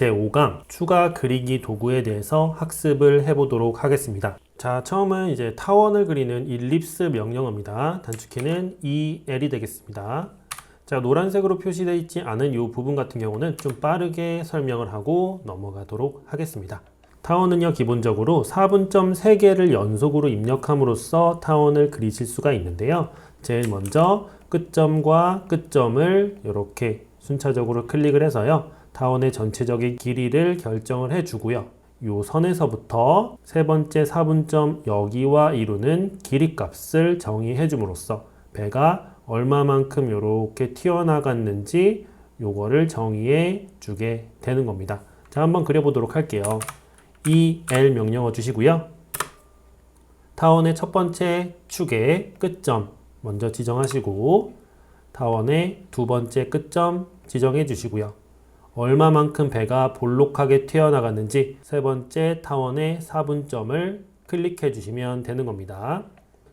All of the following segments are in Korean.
제5강 추가 그리기 도구에 대해서 학습을 해보도록 하겠습니다. 자, 처음은 이제 타원을 그리는 일립스 명령어입니다. 단축키는 EL이 되겠습니다. 자, 노란색으로 표시되어 있지 않은 이 부분 같은 경우는 좀 빠르게 설명을 하고 넘어가도록 하겠습니다. 타원은요, 기본적으로 4분점 3개를 연속으로 입력함으로써 타원을 그리실 수가 있는데요. 제일 먼저 끝점과 끝점을 이렇게 순차적으로 클릭을 해서요, 타원의 전체적인 길이를 결정을 해주고요. 요 선에서부터 세 번째 4분점 여기와 이루는 길이 값을 정의해 줌으로써 배가 얼마만큼 이렇게 튀어나갔는지 요거를 정의해 주게 되는 겁니다. 자, 한번 그려보도록 할게요. EL 명령어 주시고요. 타원의 첫 번째 축의 끝점 먼저 지정하시고 타원의 두 번째 끝점 지정해 주시고요. 얼마만큼 배가 볼록하게 튀어나갔는지 세 번째 타원의 4분점을 클릭해 주시면 되는 겁니다.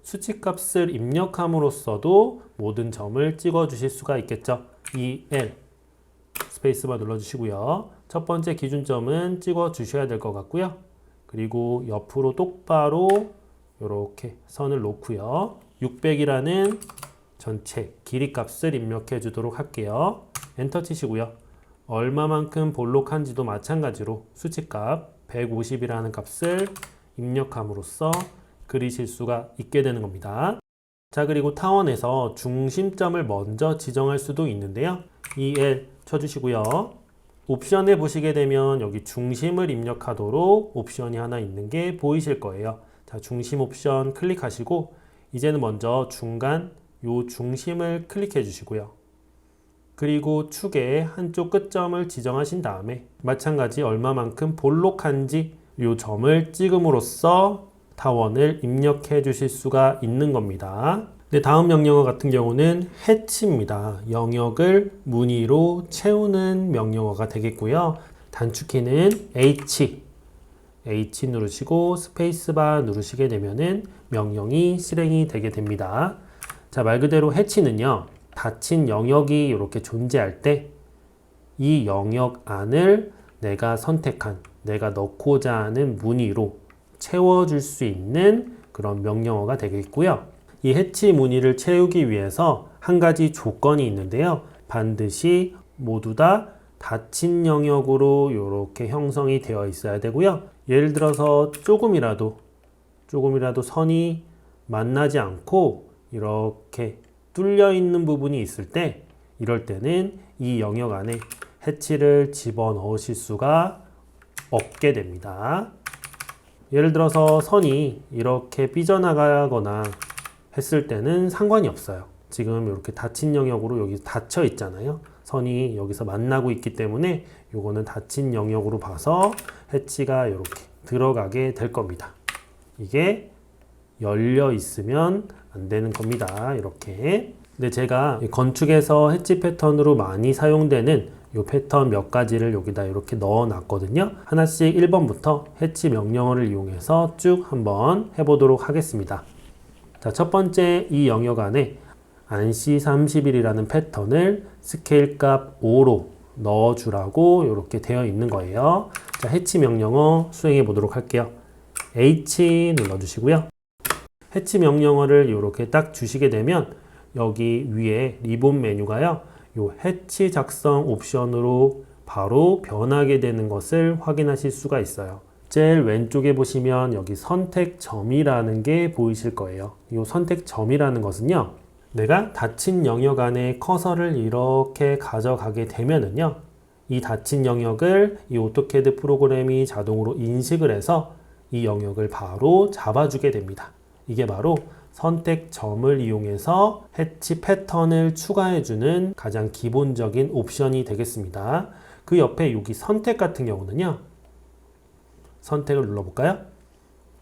수치값을 입력함으로써도 모든 점을 찍어 주실 수가 있겠죠. EL 스페이스바 눌러 주시고요. 첫 번째 기준점은 찍어 주셔야 될 것 같고요. 그리고 옆으로 똑바로 이렇게 선을 놓고요. 600이라는 전체 길이 값을 입력해 주도록 할게요. 엔터 치시고요. 얼마만큼 볼록한지도 마찬가지로 수치값 150이라는 값을 입력함으로써 그리실 수가 있게 되는 겁니다. 자, 그리고 타원에서 중심점을 먼저 지정할 수도 있는데요. EL 쳐주시고요. 옵션에 보시게 되면 여기 중심을 입력하도록 옵션이 하나 있는 게 보이실 거예요. 자, 중심 옵션 클릭하시고 이제는 먼저 중간 요 중심을 클릭해 주시고요. 그리고 축의 한쪽 끝점을 지정하신 다음에 마찬가지 얼마만큼 볼록한지 요 점을 찍음으로써 타원을 입력해 주실 수가 있는 겁니다. 네, 다음 명령어 같은 경우는 해치입니다. 영역을 무늬로 채우는 명령어가 되겠고요. 단축키는 H 누르시고 스페이스바 누르시게 되면은 명령이 실행이 되게 됩니다. 자, 말 그대로 해치는요, 닫힌 영역이 이렇게 존재할 때 이 영역 안을 내가 선택한, 내가 넣고자 하는 무늬로 채워줄 수 있는 그런 명령어가 되겠고요. 이 해치 무늬를 채우기 위해서 한 가지 조건이 있는데요. 반드시 모두 다 닫힌 영역으로 이렇게 형성이 되어 있어야 되고요. 예를 들어서 조금이라도 선이 만나지 않고 이렇게 뚫려 있는 부분이 있을 때, 이럴 때는 이 영역 안에 해치를 집어넣으실 수가 없게 됩니다. 예를 들어서 선이 이렇게 삐져나가거나 했을 때는 상관이 없어요. 지금 이렇게 닫힌 영역으로 여기 닫혀 있잖아요. 선이 여기서 만나고 있기 때문에 요거는 닫힌 영역으로 봐서 해치가 이렇게 들어가게 될 겁니다. 이게 열려 있으면 안 되는 겁니다. 이렇게. 근데 제가 건축에서 해치 패턴으로 많이 사용되는 이 패턴 몇 가지를 여기다 이렇게 넣어 놨거든요. 하나씩 1번부터 해치 명령어를 이용해서 쭉 한번 해보도록 하겠습니다. 자, 첫 번째 이 영역 안에 ANSI 31이라는 패턴을 스케일 값 5로 넣어주라고 이렇게 되어 있는 거예요. 자, 해치 명령어 수행해 보도록 할게요. H 눌러주시고요. 해치 명령어를 이렇게 딱 주시게 되면 여기 위에 리본 메뉴가요, 요 해치 작성 옵션으로 바로 변하게 되는 것을 확인하실 수가 있어요. 제일 왼쪽에 보시면 여기 선택점이라는 게 보이실 거예요. 이 선택점이라는 것은요, 내가 닫힌 영역 안에 커서를 이렇게 가져가게 되면은요, 이 닫힌 영역을 이 오토캐드 프로그램이 자동으로 인식을 해서 이 영역을 바로 잡아주게 됩니다. 이게 바로 선택점을 이용해서 해치 패턴을 추가해주는 가장 기본적인 옵션이 되겠습니다. 그 옆에 여기 선택 같은 경우는요, 선택을 눌러볼까요?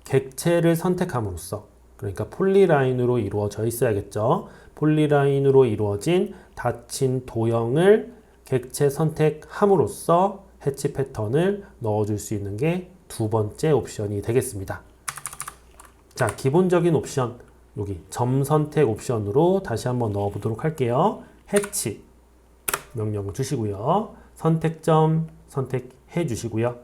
객체를 선택함으로써, 그러니까 폴리라인으로 이루어져 있어야겠죠. 폴리라인으로 이루어진 닫힌 도형을 객체 선택함으로써 해치 패턴을 넣어줄 수 있는 게 두 번째 옵션이 되겠습니다. 자, 기본적인 옵션, 여기 점 선택 옵션으로 다시 한번 넣어 보도록 할게요. 해치 명령을 주시고요. 선택점, 선택 해 주시고요.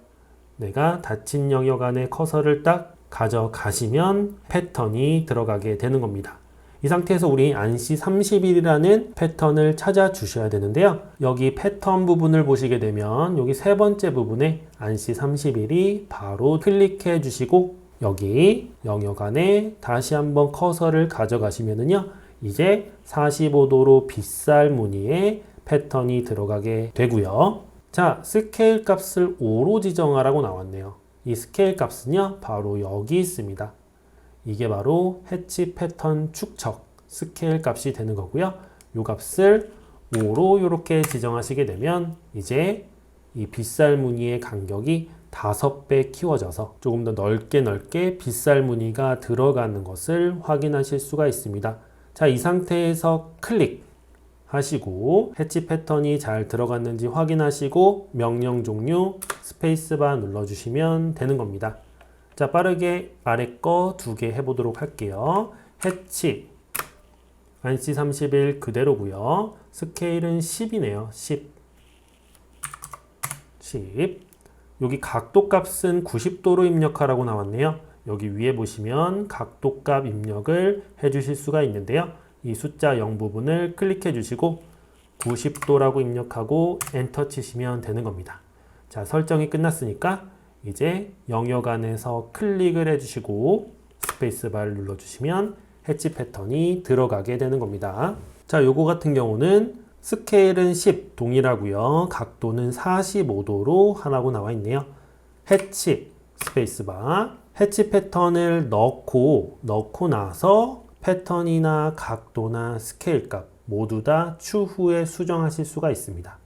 내가 닫힌 영역 안에 커서를 딱 가져가시면 패턴이 들어가게 되는 겁니다. 이 상태에서 우리 안시 30일이라는 패턴을 찾아 주셔야 되는데요. 여기 패턴 부분을 보시게 되면 여기 세 번째 부분에 안시 30일이 바로 클릭해 주시고 여기 영역 안에 다시 한번 커서를 가져가시면은요. 이제 45도로 빗살 무늬의 패턴이 들어가게 되고요. 자, 스케일 값을 5로 지정하라고 나왔네요. 이 스케일 값은요, 바로 여기 있습니다. 이게 바로 해치 패턴 축척 스케일 값이 되는 거고요. 이 값을 5로 이렇게 지정하시게 되면 이제 이 빗살 무늬의 간격이 5배 키워져서 조금 더 넓게 빗살 무늬가 들어가는 것을 확인하실 수가 있습니다. 자, 이 상태에서 클릭 하시고 해치 패턴이 잘 들어갔는지 확인하시고 명령 종료 스페이스바 눌러주시면 되는 겁니다. 자, 빠르게 아래 거 2개 해보도록 할게요. 해치 안시 30일 그대로고요. 스케일은 10이네요. 10 여기 각도 값은 90도로 입력하라고 나왔네요. 여기 위에 보시면 각도 값 입력을 해 주실 수가 있는데요. 이 숫자 0 부분을 클릭해 주시고 90도라고 입력하고 엔터 치시면 되는 겁니다. 자, 설정이 끝났으니까 이제 영역 안에서 클릭을 해주시고 스페이스바를 눌러주시면 해치 패턴이 들어가게 되는 겁니다. 자, 요거 같은 경우는 스케일은 10 동일하고요. 각도는 45도로 하라고 나와 있네요. 해치 스페이스바 해치 패턴을 넣고 나서 패턴이나 각도나 스케일 값 모두 다 추후에 수정하실 수가 있습니다.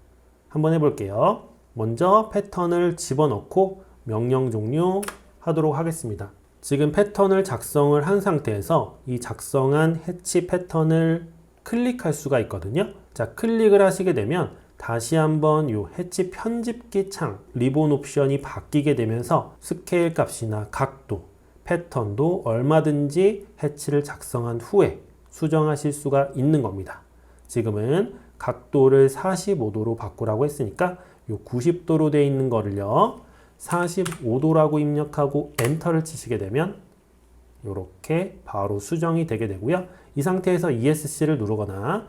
한번 해볼게요. 먼저 패턴을 집어넣고 명령 종료 하도록 하겠습니다. 지금 패턴을 작성을 한 상태에서 이 작성한 해치 패턴을 클릭할 수가 있거든요. 자, 클릭을 하시게 되면 다시 한번 이 해치 편집기 창 리본 옵션이 바뀌게 되면서 스케일 값이나 각도, 패턴도 얼마든지 해치를 작성한 후에 수정하실 수가 있는 겁니다. 지금은 각도를 45도로 바꾸라고 했으니까 이 90도로 되어 있는 거를요 45도라고 입력하고 엔터를 치시게 되면 이렇게 바로 수정이 되게 되고요. 이 상태에서 ESC를 누르거나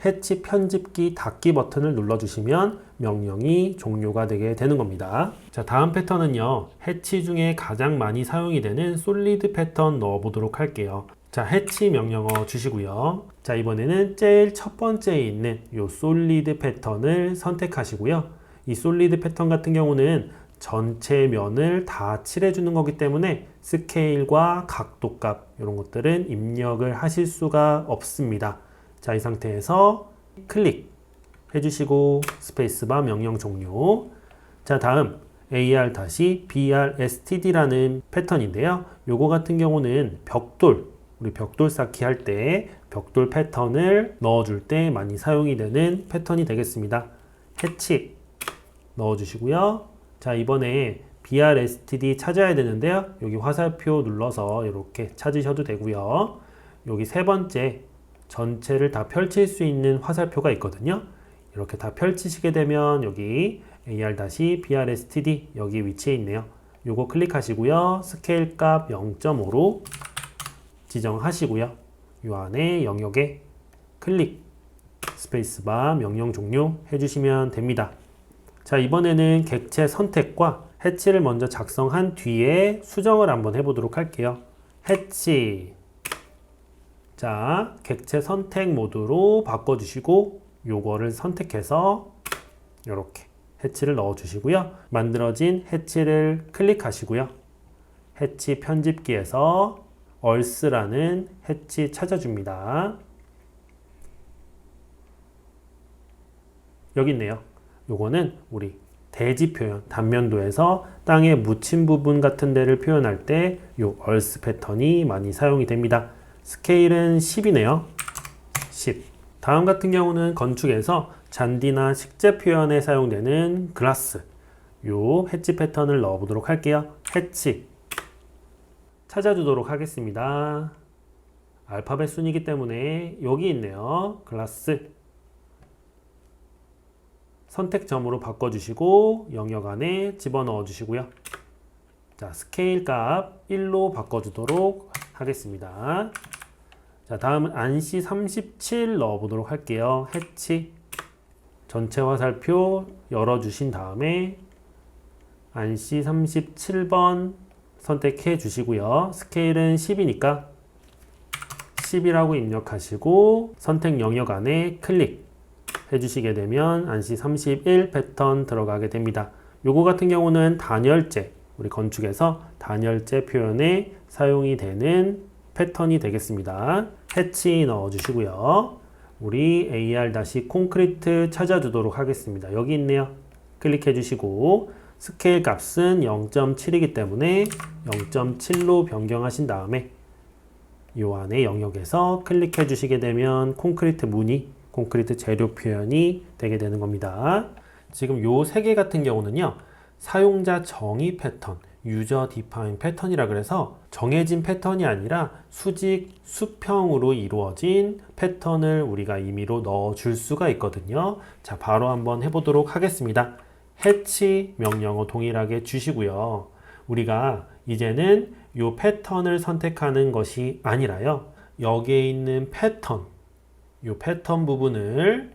해치 편집기 닫기 버튼을 눌러주시면 명령이 종료가 되게 되는 겁니다. 자, 다음 패턴은요. 해치 중에 가장 많이 사용이 되는 솔리드 패턴 넣어보도록 할게요. 자, 해치 명령어 주시고요. 자, 이번에는 제일 첫 번째에 있는 이 솔리드 패턴을 선택하시고요. 이 솔리드 패턴 같은 경우는 전체 면을 다 칠해주는 거기 때문에 스케일과 각도 값 이런 것들은 입력을 하실 수가 없습니다. 자, 이 상태에서 클릭 해주시고 스페이스바 명령 종료. 자, 다음 AR-BRSTD라는 패턴인데요. 요거 같은 경우는 우리 벽돌 쌓기 할 때 벽돌 패턴을 넣어줄 때 많이 사용이 되는 패턴이 되겠습니다. 해치 넣어주시고요. 자, 이번에 BRSTD 찾아야 되는데요. 여기 화살표 눌러서 이렇게 찾으셔도 되고요. 여기 세 번째 전체를 다 펼칠 수 있는 화살표가 있거든요. 이렇게 다 펼치시게 되면 여기 AR-BRSTD 여기 위치에 있네요. 요거 클릭하시고요. 스케일 값 0.5로 지정하시고요. 요 안에 영역에 클릭 스페이스바 명령 종료 해주시면 됩니다. 자, 이번에는 객체 선택과 해치를 먼저 작성한 뒤에 수정을 한번 해보도록 할게요. 해치. 자, 객체 선택 모드로 바꿔주시고 요거를 선택해서 이렇게 해치를 넣어주시고요. 만들어진 해치를 클릭하시고요. 해치 편집기에서 얼스라는 해치 찾아줍니다. 여기 있네요. 요거는 우리 대지 표현, 단면도에서 땅에 묻힌 부분 같은 데를 표현할 때 요 얼스 패턴이 많이 사용이 됩니다. 스케일은 10이네요. 10. 다음 같은 경우는 건축에서 잔디나 식재 표현에 사용되는 글라스. 요 해치 패턴을 넣어보도록 할게요. 해치. 찾아주도록 하겠습니다. 알파벳 순이기 때문에 여기 있네요. 글라스. 선택점으로 바꿔주시고 영역 안에 집어넣어 주시고요. 자, 스케일 값 1로 바꿔주도록 하겠습니다. 자, 다음은 안시 37 넣어보도록 할게요. 해치 전체 화살표 열어주신 다음에 안시 37번 선택해 주시고요. 스케일은 10이니까 10이라고 입력하시고 선택 영역 안에 클릭 해주시게 되면 안시 31 패턴 들어가게 됩니다. 요거 같은 경우는 단열재, 우리 건축에서 단열재 표현에 사용이 되는 패턴이 되겠습니다. 해치 넣어주시고요. 우리 AR-콘크리트 찾아주도록 하겠습니다. 여기 있네요. 클릭해 주시고 스케일 값은 0.7이기 때문에 0.7로 변경하신 다음에 이 안에 영역에서 클릭해 주시게 되면 콘크리트 무늬, 콘크리트 재료 표현이 되게 되는 겁니다. 지금 요 세 개 같은 경우는요, 사용자 정의 패턴, 유저 디파인 패턴이라 그래서 정해진 패턴이 아니라 수직, 수평으로 이루어진 패턴을 우리가 임의로 넣어 줄 수가 있거든요. 자, 바로 한번 해보도록 하겠습니다. 해치 명령어 동일하게 주시고요. 우리가 이제는 이 패턴을 선택하는 것이 아니라요, 여기에 있는 패턴, 이 패턴 부분을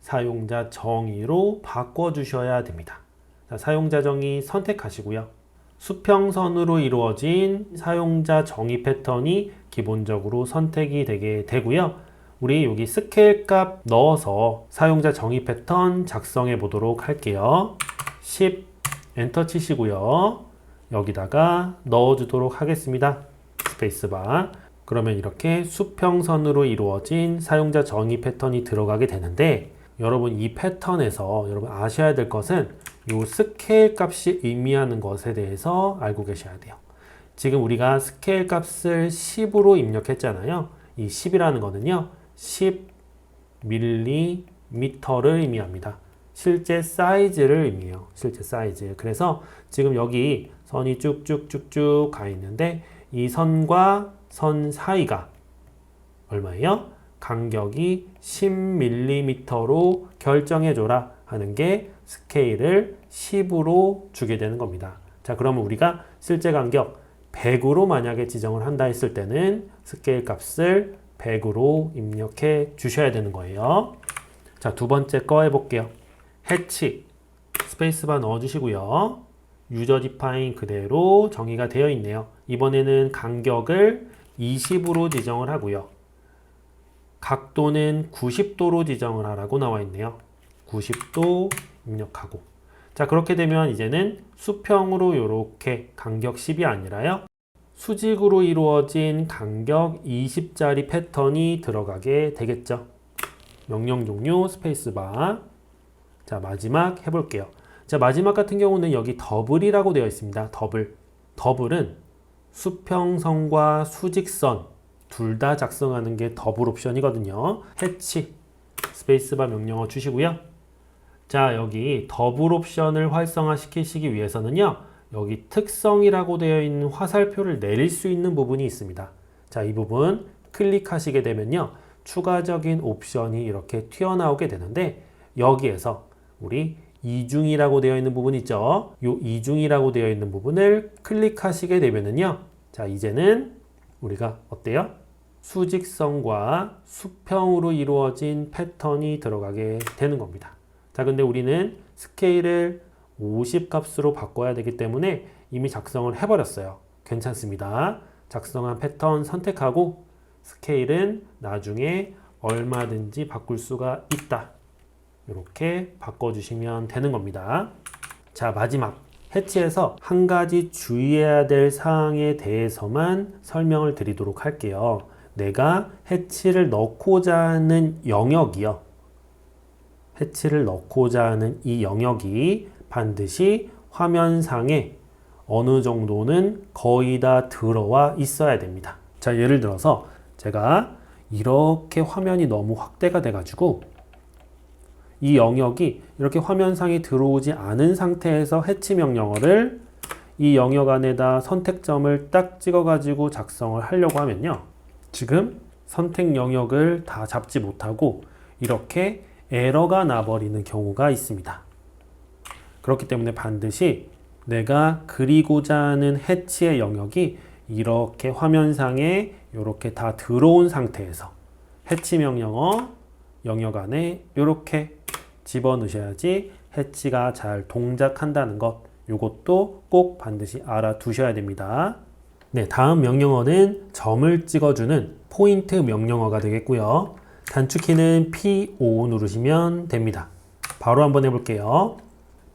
사용자 정의로 바꿔주셔야 됩니다. 자, 사용자 정의 선택하시고요. 수평선으로 이루어진 사용자 정의 패턴이 기본적으로 선택이 되게 되고요. 우리 여기 스케일 값 넣어서 사용자 정의 패턴 작성해 보도록 할게요. 10 엔터 치시고요. 여기다가 넣어주도록 하겠습니다. 스페이스바. 그러면 이렇게 수평선으로 이루어진 사용자 정의 패턴이 들어가게 되는데, 여러분 이 패턴에서 여러분 아셔야 될 것은 이 스케일 값이 의미하는 것에 대해서 알고 계셔야 돼요. 지금 우리가 스케일 값을 10으로 입력했잖아요. 이 10이라는 거는요, 10mm를 의미합니다. 실제 사이즈를 의미해요. 실제 사이즈. 그래서 지금 여기 선이 쭉쭉쭉쭉 가 있는데 이 선과 선 사이가 얼마예요? 간격이 10mm로 결정해줘라 하는 게 스케일을 10으로 주게 되는 겁니다. 자, 그러면 우리가 실제 간격 100으로 만약에 지정을 한다 했을 때는 스케일 값을 100으로 입력해 주셔야 되는 거예요. 자, 두 번째 거 해볼게요. 해치 스페이스바 넣어주시고요. 유저 디파인 그대로 정의가 되어 있네요. 이번에는 간격을 20으로 지정을 하고요. 각도는 90도로 지정을 하라고 나와 있네요. 90도 입력하고. 자, 그렇게 되면 이제는 수평으로 이렇게 간격 10이 아니라요, 수직으로 이루어진 간격 20짜리 패턴이 들어가게 되겠죠. 명령 종료 스페이스바. 자, 마지막 해볼게요. 자, 마지막 같은 경우는 여기 더블이라고 되어 있습니다. 더블은 수평선과 수직선 둘 다 작성하는 게 더블 옵션이거든요. 해치 스페이스바 명령어 주시고요. 자, 여기 더블 옵션을 활성화 시키시기 위해서는요, 여기 특성이라고 되어 있는 화살표를 내릴 수 있는 부분이 있습니다. 자, 이 부분 클릭하시게 되면요, 추가적인 옵션이 이렇게 튀어나오게 되는데, 여기에서 우리 이중이라고 되어 있는 부분 있죠. 이 이중이라고 되어 있는 부분을 클릭하시게 되면은요, 자, 이제는 우리가 어때요? 수직선과 수평으로 이루어진 패턴이 들어가게 되는 겁니다. 자, 근데 우리는 스케일을 50 값으로 바꿔야 되기 때문에 이미 작성을 해버렸어요. 괜찮습니다. 작성한 패턴 선택하고 스케일은 나중에 얼마든지 바꿀 수가 있다. 이렇게 바꿔주시면 되는 겁니다. 자, 마지막 해치에서 한 가지 주의해야 될 사항에 대해서만 설명을 드리도록 할게요. 내가 해치를 넣고자 하는 영역이요. 해치를 넣고자 하는 이 영역이 반드시 화면상에 어느 정도는 거의 다 들어와 있어야 됩니다. 자, 예를 들어서 제가 이렇게 화면이 너무 확대가 돼가지고 이 영역이 이렇게 화면상에 들어오지 않은 상태에서 해치 명령어를 이 영역 안에다 선택점을 딱 찍어가지고 작성을 하려고 하면요, 지금 선택 영역을 다 잡지 못하고 이렇게 에러가 나버리는 경우가 있습니다. 그렇기 때문에 반드시 내가 그리고자 하는 해치의 영역이 이렇게 화면상에 이렇게 다 들어온 상태에서 해치 명령어 영역 안에 이렇게 집어넣으셔야지 해치가 잘 동작한다는 것, 이것도 꼭 반드시 알아두셔야 됩니다. 네, 다음 명령어는 점을 찍어주는 포인트 명령어가 되겠고요. 단축키는 P5 누르시면 됩니다. 바로 한번 해볼게요.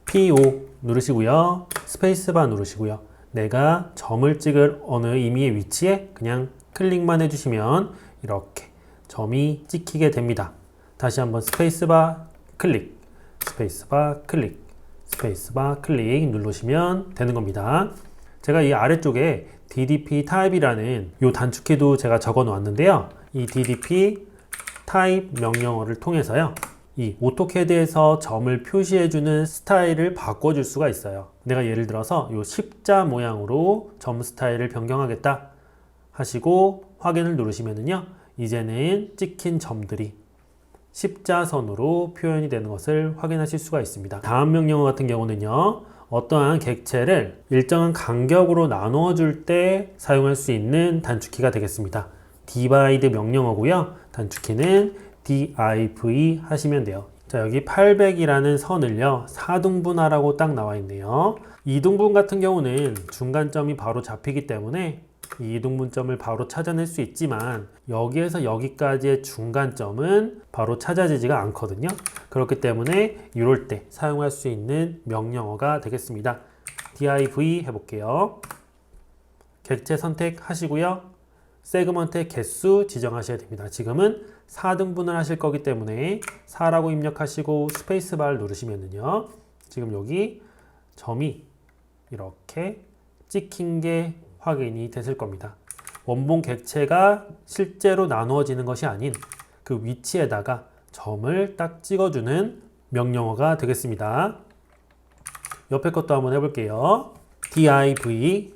P5 누르시고요. 스페이스바 누르시고요. 내가 점을 찍을 어느 의미의 위치에 그냥 클릭만 해주시면 이렇게 점이 찍히게 됩니다. 다시 한번 스페이스바 클릭, 스페이스바 클릭, 스페이스바 클릭 누르시면 되는 겁니다. 제가 이 아래쪽에 DDP 타입이라는 이 단축키도 제가 적어 놓았는데요. 이 DDP 타입 명령어를 통해서요. 이 오토캐드에서 점을 표시해주는 스타일을 바꿔줄 수가 있어요. 내가 예를 들어서 이 십자 모양으로 점 스타일을 변경하겠다 하시고 확인을 누르시면은요. 이제는 찍힌 점들이 십자선으로 표현이 되는 것을 확인하실 수가 있습니다. 다음 명령어 같은 경우는요. 어떠한 객체를 일정한 간격으로 나누어 줄 때 사용할 수 있는 단축키가 되겠습니다. divide 명령어고요. 단축키는 div 하시면 돼요. 자, 여기 800이라는 선을요. 4등분하라고 딱 나와 있네요. 2등분 같은 경우는 중간점이 바로 잡히기 때문에 이 이등분점을 바로 찾아낼 수 있지만 여기에서 여기까지의 중간점은 바로 찾아지지가 않거든요. 그렇기 때문에 이럴 때 사용할 수 있는 명령어가 되겠습니다. div 해볼게요. 객체 선택하시고요. 세그먼트의 개수 지정하셔야 됩니다. 지금은 4등분을 하실 거기 때문에 4라고 입력하시고 스페이스바를 누르시면은요. 지금 여기 점이 이렇게 찍힌 게 확인이 됐을 겁니다. 원본 객체가 실제로 나누어지는 것이 아닌 그 위치에다가 점을 딱 찍어주는 명령어가 되겠습니다. 옆에 것도 한번 해볼게요. div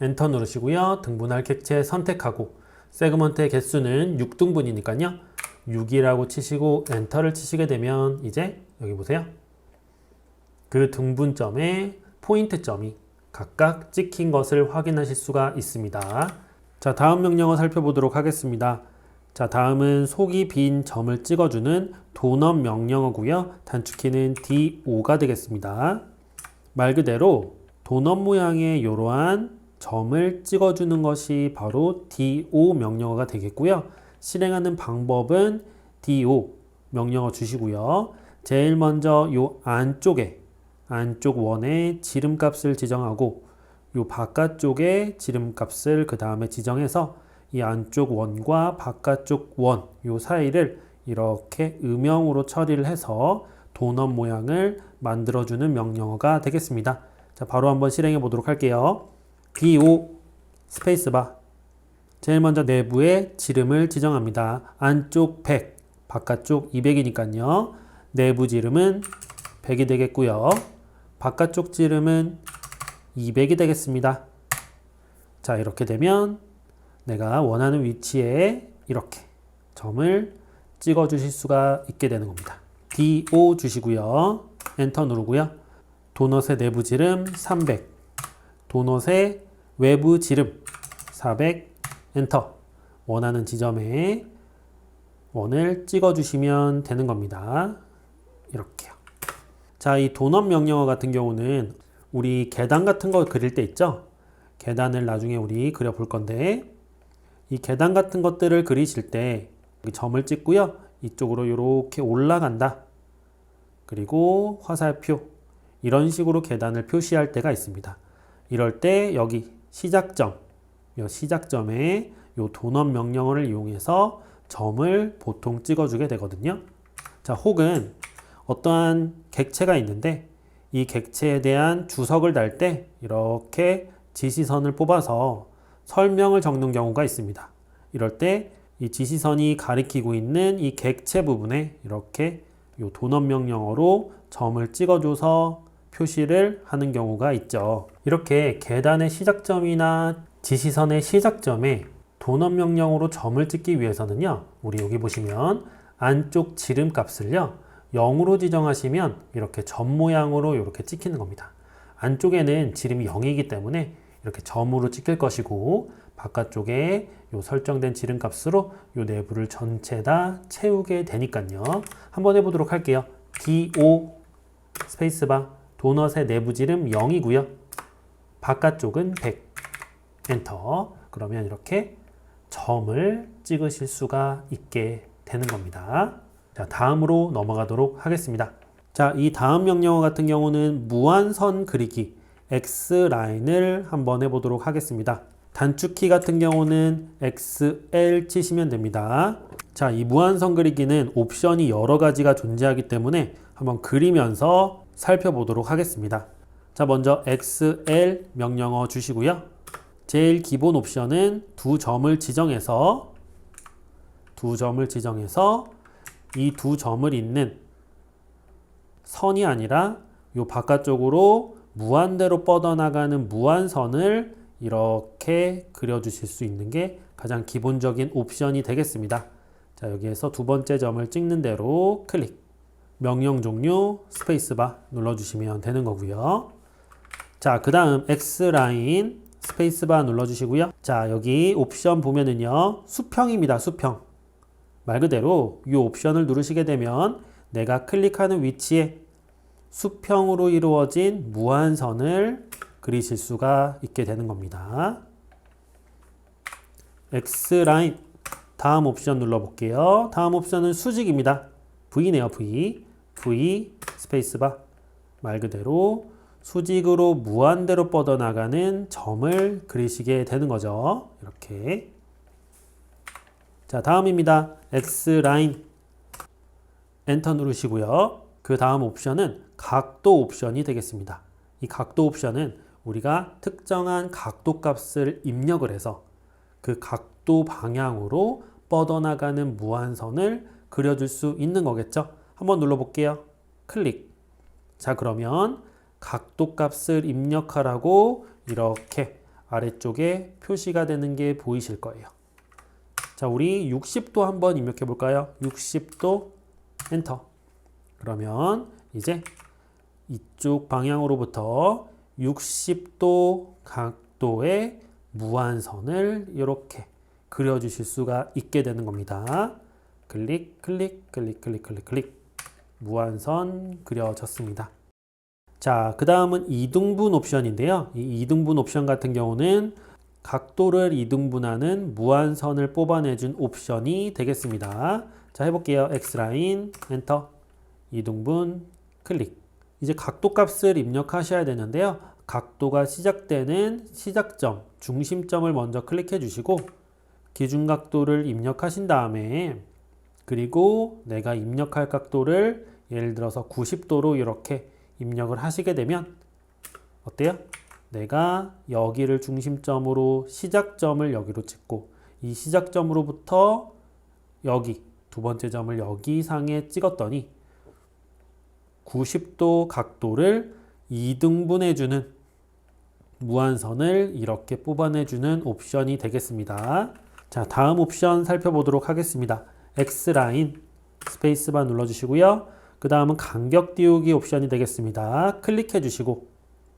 엔터 누르시고요. 등분할 객체 선택하고 세그먼트의 개수는 6등분이니까요. 6이라고 치시고 엔터를 치시게 되면 이제 여기 보세요. 그 등분점에 포인트점이 각각 찍힌 것을 확인하실 수가 있습니다. 자, 다음 명령어 살펴보도록 하겠습니다. 자, 다음은 속이 빈 점을 찍어주는 도넛 명령어고요. 단축키는 D5가 되겠습니다. 말 그대로 도넛 모양의 이러한 점을 찍어주는 것이 바로 D5 명령어가 되겠고요. 실행하는 방법은 D5 명령어 주시고요. 제일 먼저 이 안쪽 원에 지름값을 지정하고 이 바깥쪽에 지름값을 그 다음에 지정해서 이 안쪽 원과 바깥쪽 원 이 사이를 이렇게 음영으로 처리를 해서 도넛 모양을 만들어주는 명령어가 되겠습니다. 자, 바로 한번 실행해 보도록 할게요. D5 스페이스바. 제일 먼저 내부의 지름을 지정합니다. 안쪽 100, 바깥쪽 200이니까요. 내부 지름은 100이 되겠고요. 바깥쪽 지름은 200이 되겠습니다. 자, 이렇게 되면 내가 원하는 위치에 이렇게 점을 찍어 주실 수가 있게 되는 겁니다. D5 주시고요. 엔터 누르고요. 도넛의 내부 지름 300, 도넛의 외부 지름 400, 엔터. 원하는 지점에 원을 찍어 주시면 되는 겁니다. 이렇게요. 자, 이 도넛 명령어 같은 경우는 우리 계단 같은 거 그릴 때 있죠? 계단을 나중에 우리 그려볼 건데 이 계단 같은 것들을 그리실 때 점을 찍고요. 이쪽으로 이렇게 올라간다. 그리고 화살표. 이런 식으로 계단을 표시할 때가 있습니다. 이럴 때 여기 시작점, 이 시작점에 이 도넛 명령어를 이용해서 점을 보통 찍어주게 되거든요. 자, 혹은 어떠한 객체가 있는데 이 객체에 대한 주석을 달 때 이렇게 지시선을 뽑아서 설명을 적는 경우가 있습니다. 이럴 때 이 지시선이 가리키고 있는 이 객체 부분에 이렇게 이 도넛 명령어로 점을 찍어줘서 표시를 하는 경우가 있죠. 이렇게 계단의 시작점이나 지시선의 시작점에 도넛 명령어로 점을 찍기 위해서는요. 우리 여기 보시면 안쪽 지름값을요. 0으로 지정하시면 이렇게 점 모양으로 이렇게 찍히는 겁니다. 안쪽에는 지름이 0이기 때문에 이렇게 점으로 찍힐 것이고, 바깥쪽에 요 설정된 지름값으로 요 내부를 전체 다 채우게 되니까요. 한번 해보도록 할게요. DO 스페이스바, 도넛의 내부 지름 0이고요. 바깥쪽은 100. 엔터. 그러면 이렇게 점을 찍으실 수가 있게 되는 겁니다. 자, 다음으로 넘어가도록 하겠습니다. 자, 이 다음 명령어 같은 경우는 무한선 그리기 X라인을 한번 해보도록 하겠습니다. 단축키 같은 경우는 XL 치시면 됩니다. 자, 이 무한선 그리기는 옵션이 여러 가지가 존재하기 때문에 한번 그리면서 살펴보도록 하겠습니다. 자, 먼저 XL 명령어 주시고요. 제일 기본 옵션은 두 점을 지정해서 이 두 점을 잇는 선이 아니라 요 바깥쪽으로 무한대로 뻗어나가는 무한선을 이렇게 그려주실 수 있는 게 가장 기본적인 옵션이 되겠습니다. 자, 여기에서 두 번째 점을 찍는 대로 클릭, 명령 종료 스페이스바 눌러주시면 되는 거고요. 자, 그 다음 X라인 스페이스바 눌러주시고요. 자, 여기 옵션 보면은요, 수평입니다. 수평. 말 그대로 이 옵션을 누르시게 되면 내가 클릭하는 위치에 수평으로 이루어진 무한선을 그리실 수가 있게 되는 겁니다. X라인 다음 옵션 눌러볼게요. 다음 옵션은 수직입니다. V네요. V 스페이스바, 말 그대로 수직으로 무한대로 뻗어나가는 점을 그리시게 되는 거죠. 이렇게. 자, 다음입니다. X라인 엔터 누르시고요. 그 다음 옵션은 각도 옵션이 되겠습니다. 이 각도 옵션은 우리가 특정한 각도 값을 입력을 해서 그 각도 방향으로 뻗어나가는 무한선을 그려줄 수 있는 거겠죠. 한번 눌러볼게요. 클릭. 자, 그러면 각도 값을 입력하라고 이렇게 아래쪽에 표시가 되는 게 보이실 거예요. 자, 우리 60도 한번 입력해 볼까요? 60도 엔터. 그러면 이제 이쪽 방향으로부터 60도 각도의 무한선을 이렇게 그려주실 수가 있게 되는 겁니다. 클릭, 클릭, 클릭, 클릭, 클릭, 클릭. 무한선 그려졌습니다. 자, 그 다음은 이등분 옵션인데요. 이 이등분 옵션 같은 경우는 각도를 이등분하는 무한선을 뽑아내준 옵션이 되겠습니다. 자, 해볼게요. X라인 엔터, 이등분 클릭. 이제 각도 값을 입력하셔야 되는데요. 각도가 시작되는 시작점, 중심점을 먼저 클릭해 주시고 기준각도를 입력하신 다음에, 그리고 내가 입력할 각도를 예를 들어서 90도로 이렇게 입력을 하시게 되면 어때요? 내가 여기를 중심점으로 시작점을 여기로 찍고 이 시작점으로부터 여기 두 번째 점을 여기 상에 찍었더니 90도 각도를 2등분해주는 무한선을 이렇게 뽑아내주는 옵션이 되겠습니다. 자, 다음 옵션 살펴보도록 하겠습니다. X라인 스페이스바 눌러주시고요. 그 다음은 간격 띄우기 옵션이 되겠습니다. 클릭해 주시고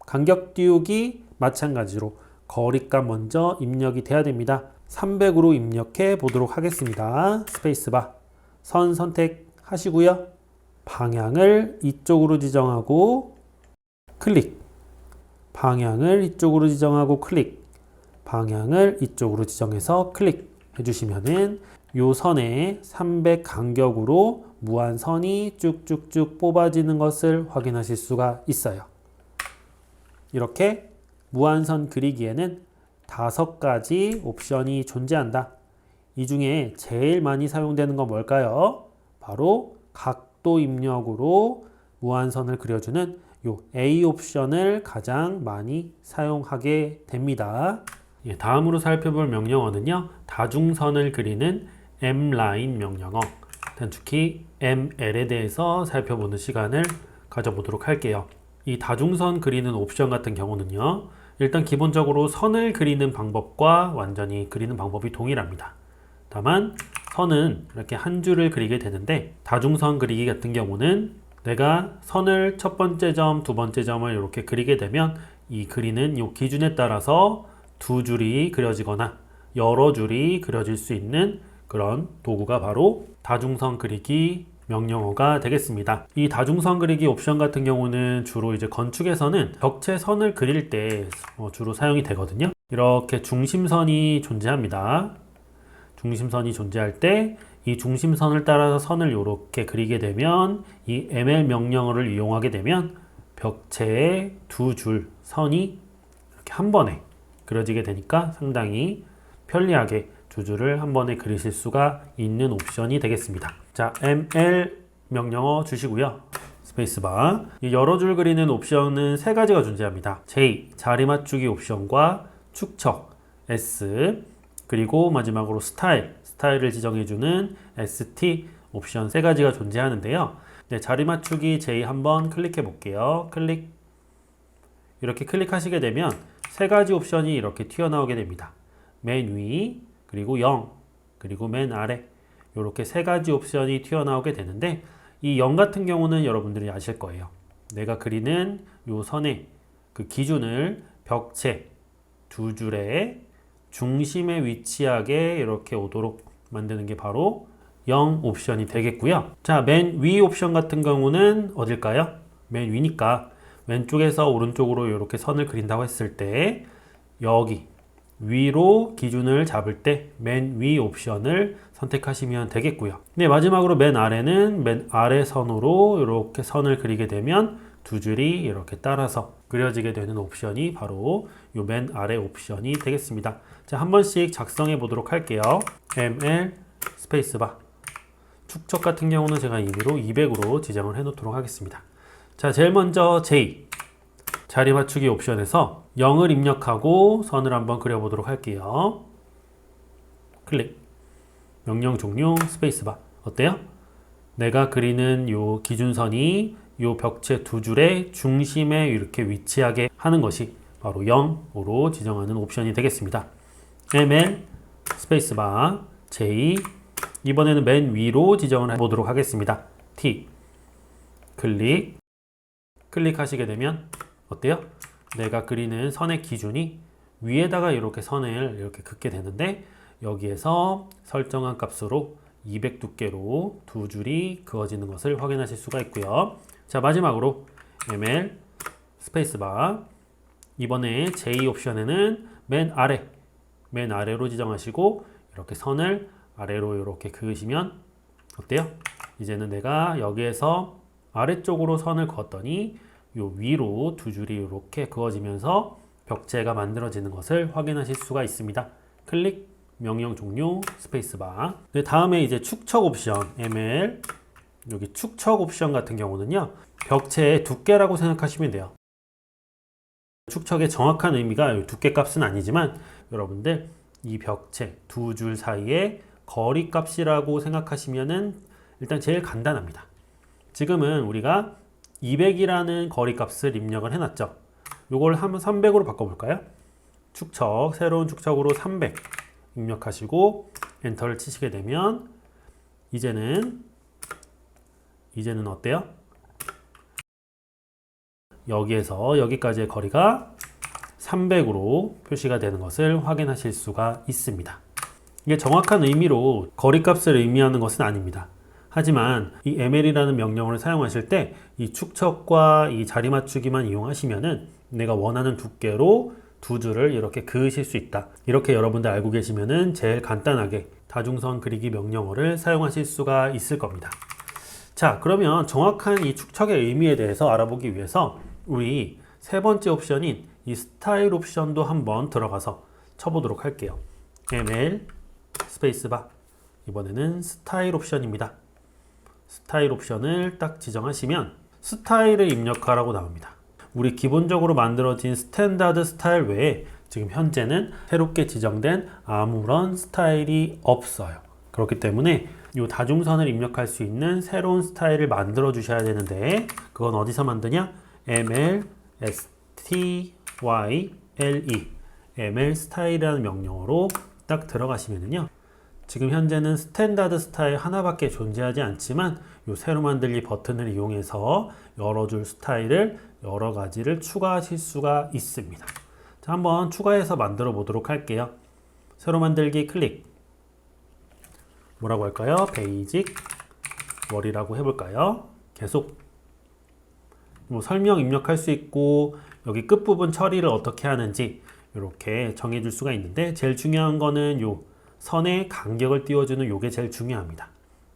간격 띄우기 마찬가지로 거리값 먼저 입력이 돼야 됩니다. 300으로 입력해 보도록 하겠습니다. 스페이스바 선 선택하시고요. 방향을 이쪽으로 지정하고 클릭, 방향을 이쪽으로 지정하고 클릭, 방향을 이쪽으로 지정해서 클릭 해주시면은 요 선에 300 간격으로 무한선이 쭉쭉쭉 뽑아지는 것을 확인하실 수가 있어요. 이렇게 무한선 그리기에는 5가지 옵션이 존재한다. 이 중에 제일 많이 사용되는 건 뭘까요? 바로 각도 입력으로 무한선을 그려주는 요 A 옵션을 가장 많이 사용하게 됩니다. 예, 다음으로 살펴볼 명령어는요, 다중선을 그리는 M라인 명령어, 단축키 ML에 대해서 살펴보는 시간을 가져보도록 할게요. 이 다중선 그리는 옵션 같은 경우는요, 일단 기본적으로 선을 그리는 방법과 완전히 그리는 방법이 동일합니다. 다만 선은 이렇게 한 줄을 그리게 되는데, 다중선 그리기 같은 경우는 내가 선을 첫 번째 점, 두 번째 점을 이렇게 그리게 되면 이 그리는 이 기준에 따라서 두 줄이 그려지거나 여러 줄이 그려질 수 있는 그런 도구가 바로 다중선 그리기 명령어가 되겠습니다. 이 다중선 그리기 옵션 같은 경우는 주로 이제 건축에서는 벽체 선을 그릴 때 주로 사용이 되거든요. 이렇게 중심선이 존재합니다. 중심선이 존재할 때 이 중심선을 따라서 선을 이렇게 그리게 되면 이 ml 명령어를 이용하게 되면 벽체에 두 줄 선이 이렇게 한 번에 그려지게 되니까 상당히 편리하게 두 줄을 한 번에 그리실 수가 있는 옵션이 되겠습니다. 자, ml 명령어 주시고요. 스페이스바. 이 여러 줄 그리는 옵션은 세 가지가 존재합니다. J, 자리 맞추기 옵션과 축척, S, 그리고 마지막으로 스타일을 지정해주는 ST 옵션 세 가지가 존재하는데요. 네, 자리 맞추기 J 한번 클릭해 볼게요. 클릭. 이렇게 클릭하시게 되면 세 가지 옵션이 이렇게 튀어나오게 됩니다. 맨 위, 그리고 0, 그리고 맨 아래. 이렇게 세 가지 옵션이 튀어나오게 되는데, 이 0 같은 경우는 여러분들이 아실 거예요. 내가 그리는 요 선의 그 기준을 벽체 두 줄의 중심에 위치하게 이렇게 오도록 만드는 게 바로 0 옵션이 되겠고요. 자, 맨 위 옵션 같은 경우는 어딜까요? 맨 위니까 왼쪽에서 오른쪽으로 이렇게 선을 그린다고 했을 때 여기 위로 기준을 잡을 때 맨 위 옵션을 선택하시면 되겠고요. 네, 마지막으로 맨 아래는 맨 아래 선으로 이렇게 선을 그리게 되면 두 줄이 이렇게 따라서 그려지게 되는 옵션이 바로 이 맨 아래 옵션이 되겠습니다. 자, 한 번씩 작성해 보도록 할게요. ml 스페이스바. 축척 같은 경우는 제가 임의로 200으로 지정을 해 놓도록 하겠습니다. 자, 제일 먼저 J 자리 맞추기 옵션에서 0을 입력하고 선을 한번 그려보도록 할게요. 클릭. 명령 종료 스페이스바. 어때요? 내가 그리는 요 기준선이 요 벽체 두 줄의 중심에 이렇게 위치하게 하는 것이 바로 0으로 지정하는 옵션이 되겠습니다. ml 스페이스바 J. 이번에는 맨 위로 지정을 해보도록 하겠습니다. T. 클릭하시게 되면 어때요? 내가 그리는 선의 기준이 위에다가 이렇게 선을 이렇게 긋게 되는데, 여기에서 설정한 값으로 200 두께로 두 줄이 그어지는 것을 확인하실 수가 있고요. 자, 마지막으로 ml 스페이스바. 이번에 J 옵션에는 맨 아래로 지정하시고 이렇게 선을 아래로 이렇게 그으시면 어때요? 이제는 내가 여기에서 아래쪽으로 선을 그었더니 요 위로 두 줄이 이렇게 그어지면서 벽체가 만들어지는 것을 확인하실 수가 있습니다. 클릭, 명령 종료, 스페이스바. 네, 다음에 이제 축척 옵션, ml. 여기 축척 옵션 같은 경우는요, 벽체의 두께라고 생각하시면 돼요. 축척의 정확한 의미가 두께 값은 아니지만 여러분들 이 벽체 두 줄 사이의 거리 값이라고 생각하시면은 일단 제일 간단합니다. 지금은 우리가 200이라는 거리 값을 입력을 해놨죠. 요걸 한번 300으로 바꿔볼까요? 축척, 새로운 축척으로 300 입력하시고 엔터를 치시게 되면 이제는 어때요? 여기에서 여기까지의 거리가 300으로 표시가 되는 것을 확인하실 수가 있습니다. 이게 정확한 의미로 거리 값을 의미하는 것은 아닙니다. 하지만 이 ml이라는 명령어를 사용하실 때 이 축척과 이 자리 맞추기만 이용하시면은 내가 원하는 두께로 두 줄을 이렇게 그으실 수 있다. 이렇게 여러분들 알고 계시면은 제일 간단하게 다중선 그리기 명령어를 사용하실 수가 있을 겁니다. 자, 그러면 정확한 이 축척의 의미에 대해서 알아보기 위해서 우리 세 번째 옵션인 이 스타일 옵션도 한번 들어가서 쳐보도록 할게요. ml 스페이스바. 이번에는 스타일 옵션입니다. 스타일 옵션을 딱 지정하시면 스타일을 입력하라고 나옵니다. 우리 기본적으로 만들어진 스탠다드 스타일 외에 지금 현재는 새롭게 지정된 아무런 스타일이 없어요. 그렇기 때문에 이 다중선을 입력할 수 있는 새로운 스타일을 만들어 주셔야 되는데, 그건 어디서 만드냐? ml style ml 스타일이라는 명령어로 딱 들어가시면요, 지금 현재는 스탠다드 스타일 하나밖에 존재하지 않지만 이 새로 만들기 버튼을 이용해서 여러 줄 스타일을 여러 가지를 추가하실 수가 있습니다. 자, 한번 추가해서 만들어 보도록 할게요. 새로 만들기 클릭. 뭐라고 할까요? 베이직 월이라고 해볼까요? 계속 뭐 설명 입력할 수 있고 여기 끝부분 처리를 어떻게 하는지 이렇게 정해줄 수가 있는데 제일 중요한 거는 요 선의 간격을 띄워주는 요게 제일 중요합니다.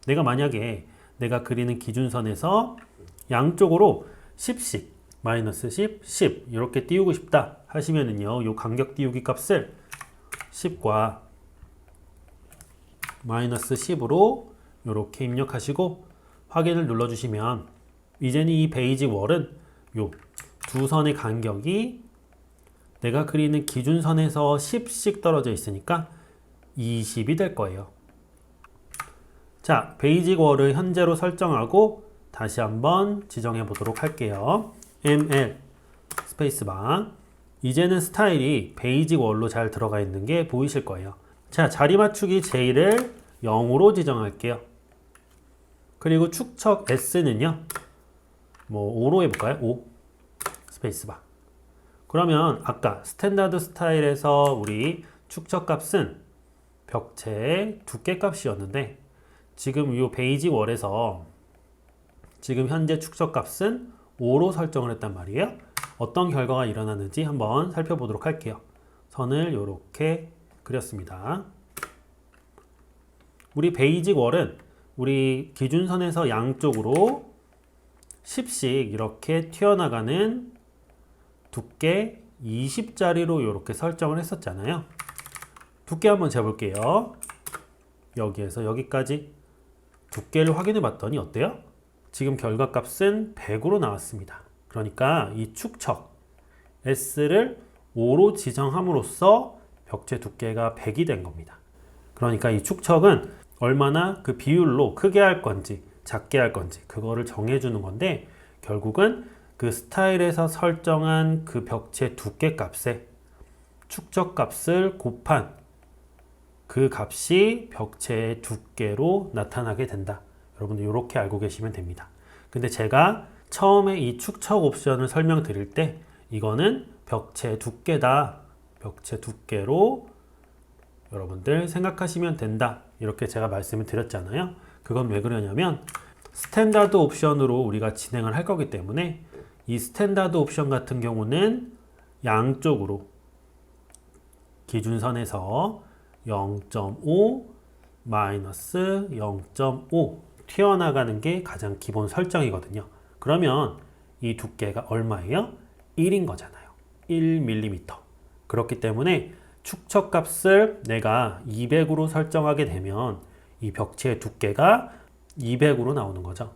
내가 만약에 내가 그리는 기준선에서 양쪽으로 10씩 마이너스 10, 10 이렇게 띄우고 싶다 하시면은요 요 간격 띄우기 값을 10과 마이너스 10으로 이렇게 입력하시고 확인을 눌러주시면 이제는 이 베이직 월은 요 두 선의 간격이 내가 그리는 기준선에서 10씩 떨어져 있으니까 20이 될 거예요. 자, 베이직 월을 현재로 설정하고 다시 한번 지정해 보도록 할게요. ML 스페이스바. 이제는 스타일이 베이직 월로 잘 들어가 있는 게 보이실 거예요. 자, 자리 맞추기 J를 0으로 지정할게요. 그리고 축척 S는요. 뭐 5로 해볼까요? 5 스페이스바. 그러면 아까 스탠다드 스타일에서 우리 축척 값은 벽체의 두께 값이었는데 지금 이 베이직 월에서 지금 현재 축척 값은 5로 설정을 했단 말이에요. 어떤 결과가 일어나는지 한번 살펴보도록 할게요. 선을 이렇게 그렸습니다. 우리 베이직 월은 우리 기준선에서 양쪽으로 10씩 이렇게 튀어나가는 두께 20짜리로 이렇게 설정을 했었잖아요. 두께 한번 재볼게요. 여기에서 여기까지 두께를 확인해 봤더니 어때요? 지금 결과값은 100으로 나왔습니다. 그러니까 이 축척 S를 5로 지정함으로써 벽체 두께가 100이 된 겁니다. 그러니까 이 축척은 얼마나 그 비율로 크게 할 건지 작게 할 건지 그거를 정해주는 건데 결국은 그 스타일에서 설정한 그 벽체 두께 값에 축척 값을 곱한 그 값이 벽체의 두께로 나타나게 된다. 여러분들 이렇게 알고 계시면 됩니다. 근데 제가 처음에 이 축척 옵션을 설명드릴 때 이거는 벽체 두께다. 벽체 두께로 여러분들 생각하시면 된다. 이렇게 제가 말씀을 드렸잖아요. 그건 왜 그러냐면 스탠다드 옵션으로 우리가 진행을 할 거기 때문에 이 스탠다드 옵션 같은 경우는 양쪽으로 기준선에서 0.5 마이너스 0.5 튀어나가는 게 가장 기본 설정이거든요. 그러면 이 두께가 얼마예요? 1인 거잖아요. 1mm. 그렇기 때문에 축척 값을 내가 200으로 설정하게 되면 이 벽체의 두께가 200으로 나오는 거죠.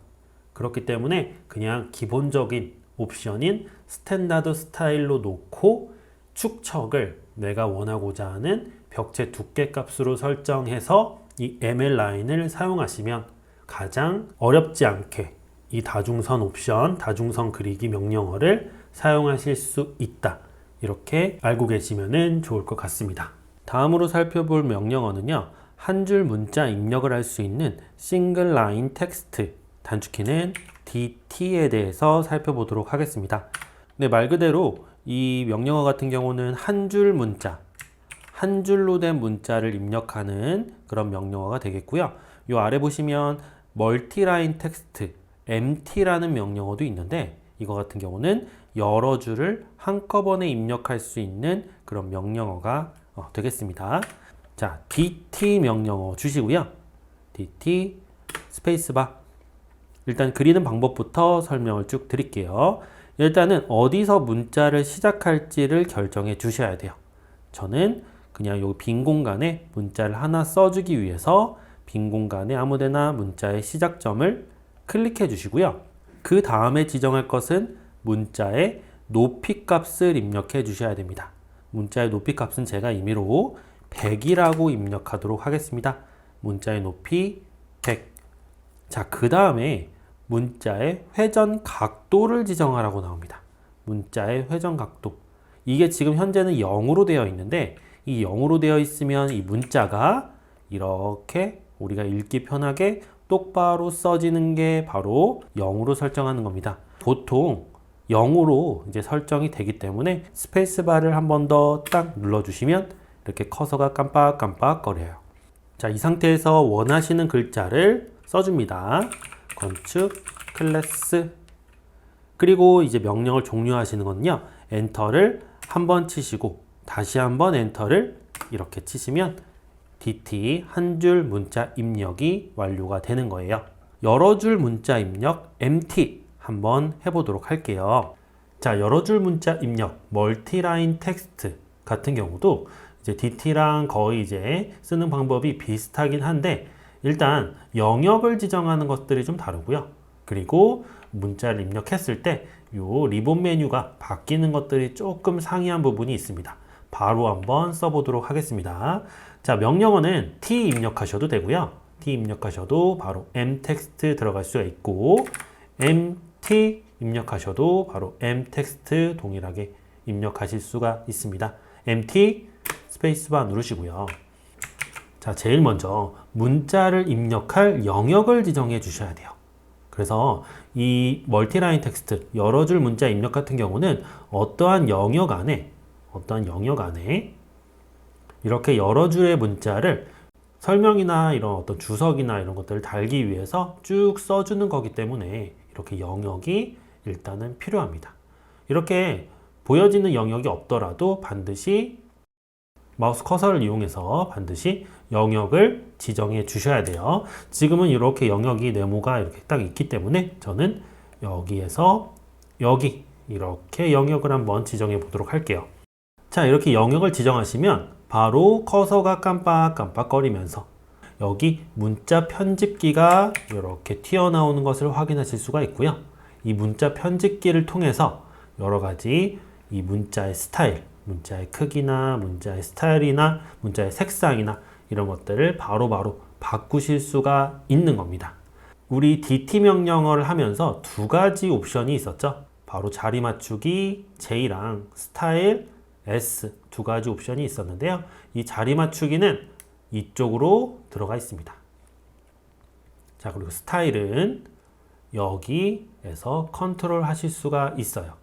그렇기 때문에 그냥 기본적인 옵션인 스탠다드 스타일로 놓고 축척을 내가 원하고자 하는 벽체 두께 값으로 설정해서 이 ML 라인을 사용하시면 가장 어렵지 않게 이 다중선 옵션, 다중선 그리기 명령어를 사용하실 수 있다. 이렇게 알고 계시면 좋을 것 같습니다. 다음으로 살펴볼 명령어는요. 한 줄 문자 입력을 할 수 있는 싱글 라인 텍스트, 단축키는 DT에 대해서 살펴보도록 하겠습니다. 네, 말 그대로 이 명령어 같은 경우는 한 줄 문자, 한 줄로 된 문자를 입력하는 그런 명령어가 되겠고요. 이 아래 보시면 멀티라인 텍스트, MT라는 명령어도 있는데 이거 같은 경우는 여러 줄을 한꺼번에 입력할 수 있는 그런 명령어가 되겠습니다. 자, DT 명령어 주시고요. DT 스페이스바. 일단 그리는 방법부터 설명을 쭉 드릴게요. 일단은 어디서 문자를 시작할지를 결정해 주셔야 돼요. 저는 그냥 여기 빈 공간에 문자를 하나 써주기 위해서 빈 공간에 아무데나 문자의 시작점을 클릭해 주시고요. 그 다음에 지정할 것은 문자의 높이 값을 입력해 주셔야 됩니다. 문자의 높이 값은 제가 임의로 100이라고 입력하도록 하겠습니다. 문자의 높이 100. 자, 그 다음에 문자의 회전 각도를 지정하라고 나옵니다. 문자의 회전 각도. 이게 지금 현재는 0으로 되어 있는데 이 0으로 되어 있으면 이 문자가 이렇게 우리가 읽기 편하게 똑바로 써지는 게 바로 0으로 설정하는 겁니다. 보통 0으로 이제 설정이 되기 때문에 스페이스바를 한 번 더 딱 눌러주시면 이렇게 커서가 깜빡깜빡 거려요. 자, 이 상태에서 원하시는 글자를 써줍니다. 건축 클래스. 그리고 이제 명령을 종료하시는 건요, 엔터를 한 번 치시고 다시 한번 엔터를 이렇게 치시면 DT 한 줄 문자 입력이 완료가 되는 거예요. 여러 줄 문자 입력 MT 한번 해보도록 할게요. 자, 여러 줄 문자 입력 멀티라인 텍스트 같은 경우도 이제 DT랑 거의 이제 쓰는 방법이 비슷하긴 한데, 일단 영역을 지정하는 것들이 좀 다르고요. 그리고 문자를 입력했을 때 요 리본 메뉴가 바뀌는 것들이 조금 상이한 부분이 있습니다. 바로 한번 써보도록 하겠습니다. 자, 명령어는 T 입력하셔도 되고요. T 입력하셔도 바로 M 텍스트 들어갈 수가 있고, MT 입력하셔도 바로 M 텍스트 동일하게 입력하실 수가 있습니다. MT 스페이스바 누르시고요. 자, 제일 먼저 문자를 입력할 영역을 지정해 주셔야 돼요. 그래서 이 멀티라인 텍스트, 여러 줄 문자 입력 같은 경우는 어떠한 영역 안에 이렇게 여러 줄의 문자를 설명이나 이런 어떤 주석이나 이런 것들을 달기 위해서 쭉 써주는 거기 때문에 이렇게 영역이 일단은 필요합니다. 이렇게 보여지는 영역이 없더라도 반드시 마우스 커서를 이용해서 반드시 영역을 지정해 주셔야 돼요. 지금은 이렇게 영역이 네모가 이렇게 딱 있기 때문에 저는 여기에서 여기 이렇게 영역을 한번 지정해 보도록 할게요. 자, 이렇게 영역을 지정하시면 바로 커서가 깜빡깜빡 거리면서 여기 문자 편집기가 이렇게 튀어나오는 것을 확인하실 수가 있고요. 이 문자 편집기를 통해서 여러 가지 이 문자의 스타일, 문자의 크기나 문자의 스타일이나 문자의 색상이나 이런 것들을 바로바로 바꾸실 수가 있는 겁니다. 우리 DT 명령어를 하면서 두 가지 옵션이 있었죠. 바로 자리 맞추기 J랑 스타일 S 두 가지 옵션이 있었는데요. 이 자리 맞추기는 이쪽으로 들어가 있습니다. 자, 그리고 스타일은 여기에서 컨트롤 하실 수가 있어요.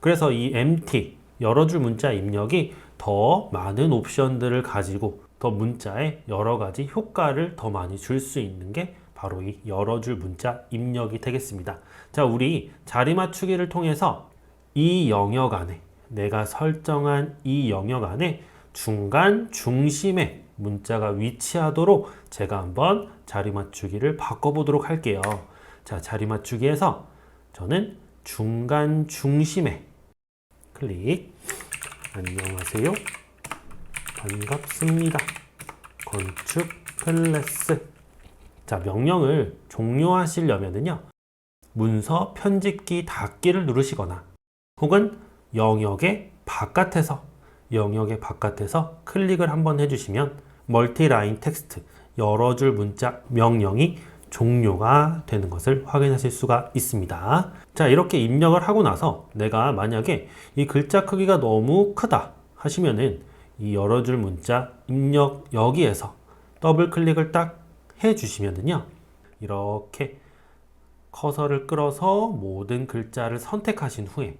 그래서 이 MT 여러 줄 문자 입력이 더 많은 옵션들을 가지고 더 문자에 여러 가지 효과를 더 많이 줄 수 있는 게 바로 이 여러 줄 문자 입력이 되겠습니다. 자, 우리 자리 맞추기를 통해서 이 영역 안에, 내가 설정한 이 영역 안에 중간 중심에 문자가 위치하도록 제가 한번 자리 맞추기를 바꿔보도록 할게요. 자, 자리 맞추기에서 저는 중간 중심에 클릭. 안녕하세요. 반갑습니다. 건축 클래스. 자, 명령을 종료하시려면요, 문서 편집기 닫기를 누르시거나 혹은 영역의 바깥에서 클릭을 한번 해주시면 멀티라인 텍스트, 여러 줄 문자 명령이 종료가 되는 것을 확인하실 수가 있습니다. 자, 이렇게 입력을 하고 나서 내가 만약에 이 글자 크기가 너무 크다 하시면은 이 여러 줄 문자 입력 여기에서 더블 클릭을 딱 해주시면은요, 이렇게 커서를 끌어서 모든 글자를 선택하신 후에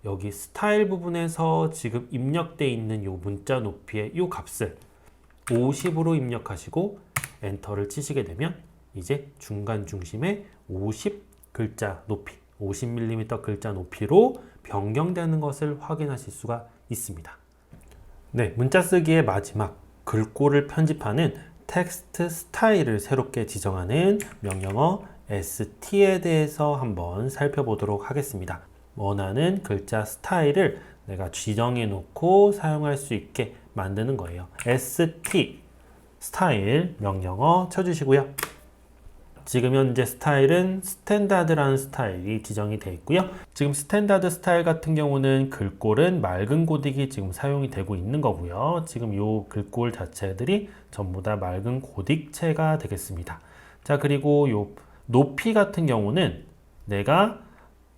여기 스타일 부분에서 지금 입력되어 있는 이 문자 높이의 이 값을 50으로 입력하시고 엔터를 치시게 되면 이제 중간 중심에 50 글자 높이, 50mm 글자 높이로 변경되는 것을 확인하실 수가 있습니다. 네, 문자 쓰기의 마지막 글꼴을 편집하는 텍스트 스타일을 새롭게 지정하는 명령어 ST에 대해서 한번 살펴보도록 하겠습니다. 원하는 글자 스타일을 내가 지정해 놓고 사용할 수 있게 만드는 거예요. ST 스타일 명령어 쳐주시고요. 지금 현재 스타일은 스탠다드라는 스타일이 지정이 되어 있고요. 지금 스탠다드 스타일 같은 경우는 글꼴은 맑은 고딕이 지금 사용이 되고 있는 거고요. 지금 이 글꼴 자체들이 전부 다 맑은 고딕체가 되겠습니다. 자, 그리고 이 높이 같은 경우는 내가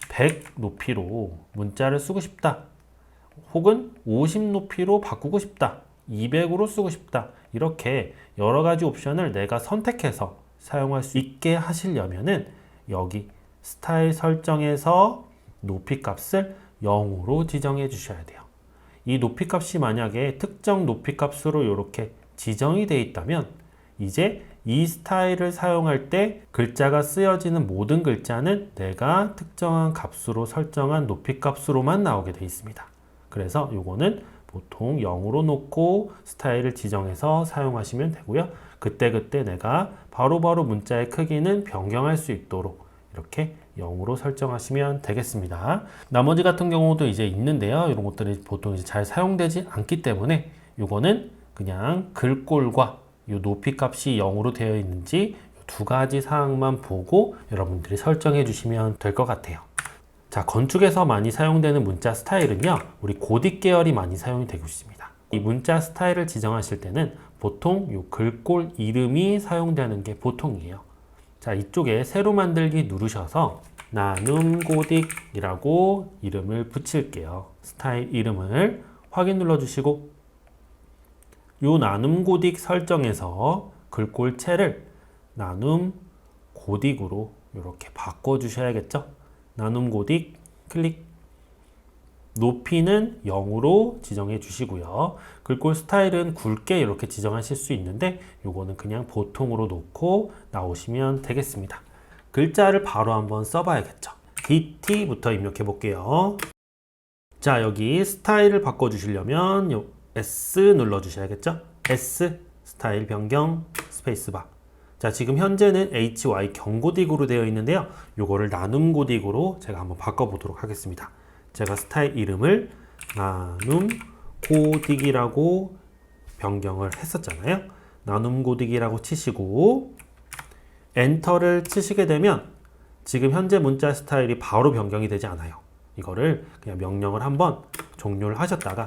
100 높이로 문자를 쓰고 싶다, 혹은 50 높이로 바꾸고 싶다 200으로 쓰고 싶다. 이렇게 여러 가지 옵션을 내가 선택해서 사용할 수 있게 하시려면은 여기 스타일 설정에서 높이 값을 0으로 지정해 주셔야 돼요. 이 높이 값이 만약에 특정 높이 값으로 이렇게 지정이 되어 있다면 이제 이 스타일을 사용할 때 글자가 쓰여지는 모든 글자는 내가 특정한 값으로 설정한 높이 값으로만 나오게 되어 있습니다. 그래서 요거는 보통 0으로 놓고 스타일을 지정해서 사용하시면 되고요. 그때그때 내가 바로바로 문자의 크기는 변경할 수 있도록 이렇게 0으로 설정하시면 되겠습니다. 나머지 같은 경우도 이제 있는데요. 이런 것들이 보통 이제 잘 사용되지 않기 때문에 요거는 그냥 글꼴과 이 높이 값이 0으로 되어 있는지 두 가지 사항만 보고 여러분들이 설정해 주시면 될 것 같아요. 자, 건축에서 많이 사용되는 문자 스타일은요, 우리 고딕 계열이 많이 사용이 되고 있습니다. 이 문자 스타일을 지정하실 때는 보통 이 글꼴 이름이 사용되는 게 보통이에요. 자, 이쪽에 새로 만들기 누르셔서 나눔 고딕이라고 이름을 붙일게요. 스타일 이름을 확인 눌러주시고 요 나눔 고딕 설정에서 글꼴체를 나눔 고딕으로 이렇게 바꿔주셔야겠죠. 나눔 고딕 클릭. 높이는 0으로 지정해 주시고요. 글꼴 스타일은 굵게 이렇게 지정하실 수 있는데 요거는 그냥 보통으로 놓고 나오시면 되겠습니다. 글자를 바로 한번 써봐야겠죠. DT부터 입력해 볼게요. 자, 여기 스타일을 바꿔주시려면 요 S 눌러주셔야겠죠. S 스타일 변경 스페이스바. 자, 지금 현재는 HY 경고딕으로 되어 있는데요. 요거를 나눔 고딕으로 제가 한번 바꿔보도록 하겠습니다. 제가 스타일 이름을 나눔 고딕이라고 변경을 했었잖아요. 나눔 고딕이라고 치시고 엔터를 치시게 되면 지금 현재 문자 스타일이 바로 변경이 되지 않아요. 이거를 그냥 명령을 한번 종료를 하셨다가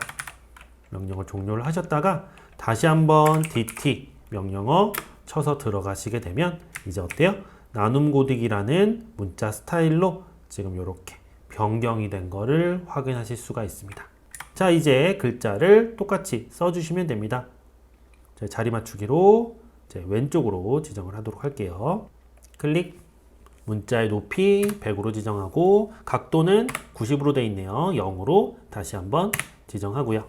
다시 한번 DT 명령어 쳐서 들어가시게 되면 이제 어때요? 나눔 고딕이라는 문자 스타일로 지금 이렇게 변경이 된 거를 확인하실 수가 있습니다. 자, 이제 글자를 똑같이 써주시면 됩니다. 자리 맞추기로 왼쪽으로 지정을 하도록 할게요. 클릭. 문자의 높이 100으로 지정하고 각도는 90으로 되어 있네요. 0으로 다시 한번 지정하고요.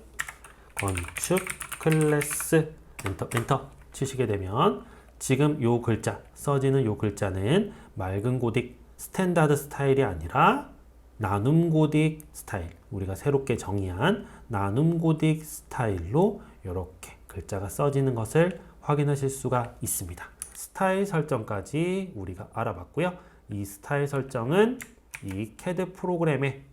건축 클래스 엔터 치시게 되면 지금 요 글자 써지는 요 글자는 맑은 고딕 스탠다드 스타일이 아니라 나눔 고딕 스타일, 우리가 새롭게 정의한 나눔 고딕 스타일로 이렇게 글자가 써지는 것을 확인하실 수가 있습니다. 스타일 설정까지 우리가 알아봤고요. 이 스타일 설정은 이 CAD 프로그램에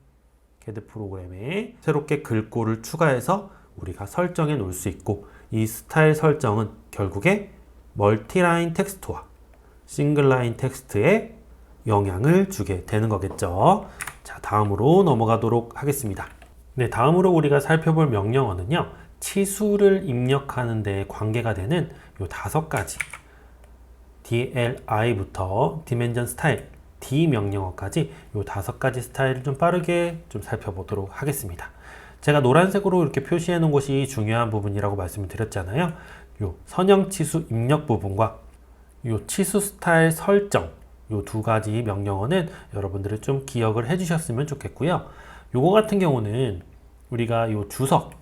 새롭게 글꼴을 추가해서 우리가 설정해 놓을 수 있고, 이 스타일 설정은 결국에 멀티라인 텍스트와 싱글라인 텍스트에 영향을 주게 되는 거겠죠. 자, 다음으로 넘어가도록 하겠습니다. 네, 다음으로 우리가 살펴볼 명령어는요, 치수를 입력하는 데 관계가 되는 요 5가지 DLI부터 디멘전 스타일 D 명령어까지 요 5가지 스타일을 좀 빠르게 좀 살펴보도록 하겠습니다. 제가 노란색으로 이렇게 표시해 놓은 것이 중요한 부분이라고 말씀을 드렸잖아요. 요 선형 치수 입력 부분과 요 치수 스타일 설정, 요 2가지 명령어는 여러분들이 좀 기억을 해 주셨으면 좋겠고요. 요거 같은 경우는 우리가 요 주석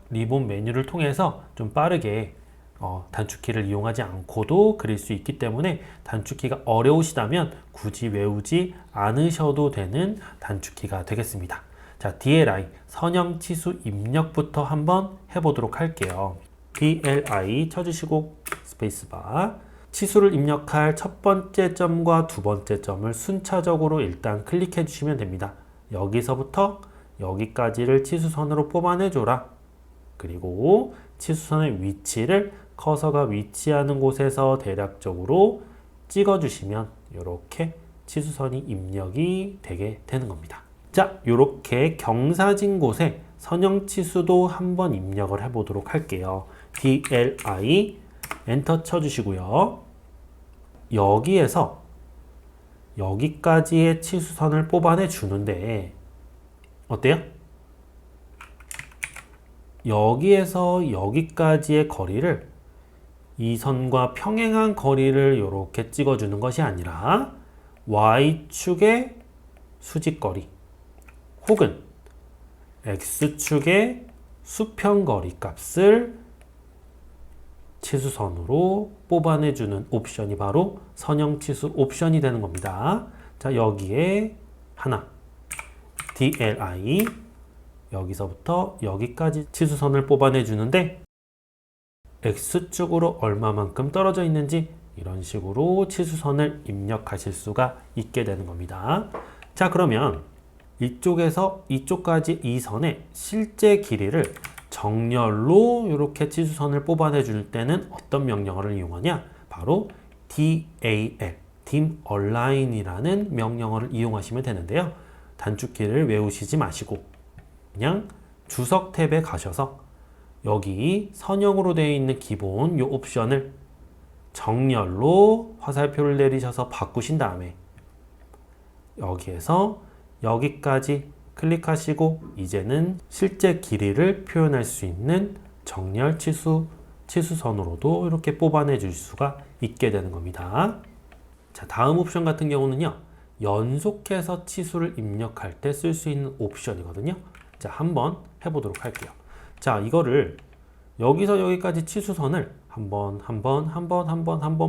리본 메뉴를 통해서 좀 빠르게 단축키를 이용하지 않고도 그릴 수 있기 때문에 단축키가 어려우시다면 굳이 외우지 않으셔도 되는 단축키가 되겠습니다. 자, DLI 선형 치수 입력부터 한번 해보도록 할게요. DLI 쳐주시고 스페이스바. 치수를 입력할 첫 번째 점과 두 번째 점을 순차적으로 일단 클릭해 주시면 됩니다. 여기서부터 여기까지를 치수선으로 뽑아내줘라. 그리고 치수선의 위치를 커서가 위치하는 곳에서 대략적으로 찍어주시면 이렇게 치수선이 입력이 되게 되는 겁니다. 자, 이렇게 경사진 곳에 선형 치수도 한번 입력을 해보도록 할게요. DLI 엔터 쳐주시고요. 여기에서 여기까지의 치수선을 뽑아내 주는데 어때요? 여기에서 여기까지의 거리를 이 선과 평행한 거리를 이렇게 찍어주는 것이 아니라 Y축의 수직거리 혹은 X축의 수평거리 값을 치수선으로 뽑아내주는 옵션이 바로 선형치수 옵션이 되는 겁니다. 자, 여기에 하나 DLI 여기서부터 여기까지 치수선을 뽑아내주는데 X축으로 얼마만큼 떨어져 있는지 이런 식으로 치수선을 입력하실 수가 있게 되는 겁니다. 자, 그러면 이쪽에서 이쪽까지 이 선의 실제 길이를 정렬로 이렇게 치수선을 뽑아내 줄 때는 어떤 명령어를 이용하냐? 바로 DAL, dim align이라는 명령어를 이용하시면 되는데요. 단축키를 외우시지 마시고 그냥 주석 탭에 가셔서 여기 선형으로 되어 있는 기본 이 옵션을 정렬로 화살표를 내리셔서 바꾸신 다음에 여기에서 여기까지 클릭하시고 이제는 실제 길이를 표현할 수 있는 정렬 치수선으로도 이렇게 뽑아내 줄 수가 있게 되는 겁니다. 자, 다음 옵션 같은 경우는요. 연속해서 치수를 입력할 때 쓸 수 있는 옵션이거든요. 자, 한번 해보도록 할게요. 자, 이거를 여기서 여기까지 치수선을 한번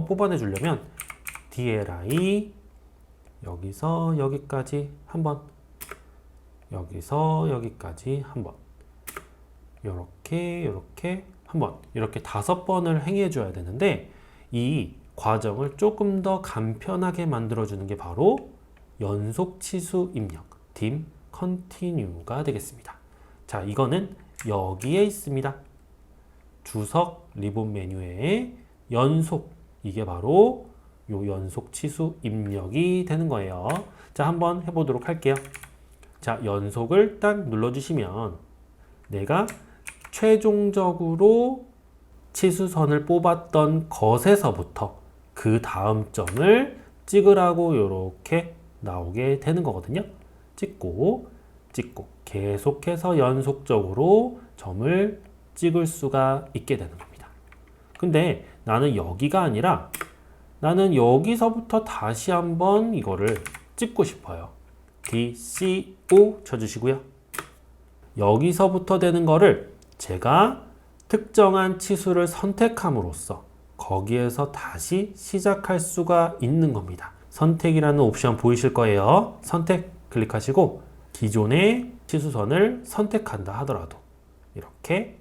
뽑아내 주려면 DLI 여기서 여기까지 한번 여기서 여기까지 한번 이렇게 한번 이렇게 5번을 행해 줘야 되는데 이 과정을 조금 더 간편하게 만들어 주는 게 바로 연속 치수 입력 dim continue가 되겠습니다. 자, 이거는 여기에 있습니다. 주석 리본 메뉴에 연속 이게 바로 요 연속 치수 입력이 되는 거예요. 자, 한번 해보도록 할게요. 자, 연속을 딱 눌러주시면 내가 최종적으로 치수선을 뽑았던 것에서부터 그 다음 점을 찍으라고 이렇게 나오게 되는 거거든요. 찍고 계속해서 연속적으로 점을 찍을 수가 있게 되는 겁니다. 근데 나는 여기가 아니라 나는 여기서부터 다시 한번 이거를 찍고 싶어요. DCO 쳐주시고요. 여기서부터 되는 거를 제가 특정한 치수를 선택함으로써 거기에서 다시 시작할 수가 있는 겁니다. 선택이라는 옵션 보이실 거예요. 선택 클릭하시고 기존의 치수선을 선택한다 하더라도 이렇게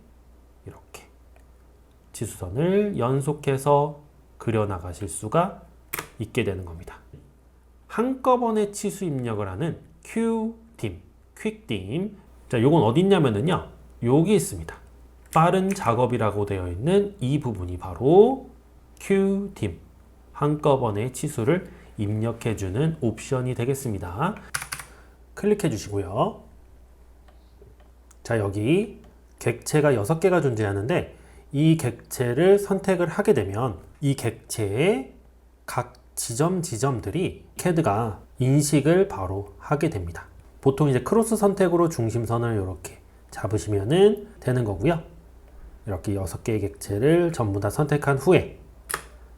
치수선을 연속해서 그려나가실 수가 있게 되는 겁니다. 한꺼번에 치수 입력을 하는 QDIM, QuickDIM. 자, 요건 어디 있냐면요. 여기 있습니다. 빠른 작업이라고 되어 있는 이 부분이 바로 QDIM, 한꺼번에 치수를 입력해주는 옵션이 되겠습니다. 클릭해 주시고요. 자, 여기 객체가 6개가 존재하는데 이 객체를 선택을 하게 되면 이 객체의 각 지점들이 CAD가 인식을 바로 하게 됩니다. 보통 이제 크로스 선택으로 중심선을 이렇게 잡으시면 되는 거고요. 이렇게 6개의 객체를 전부 다 선택한 후에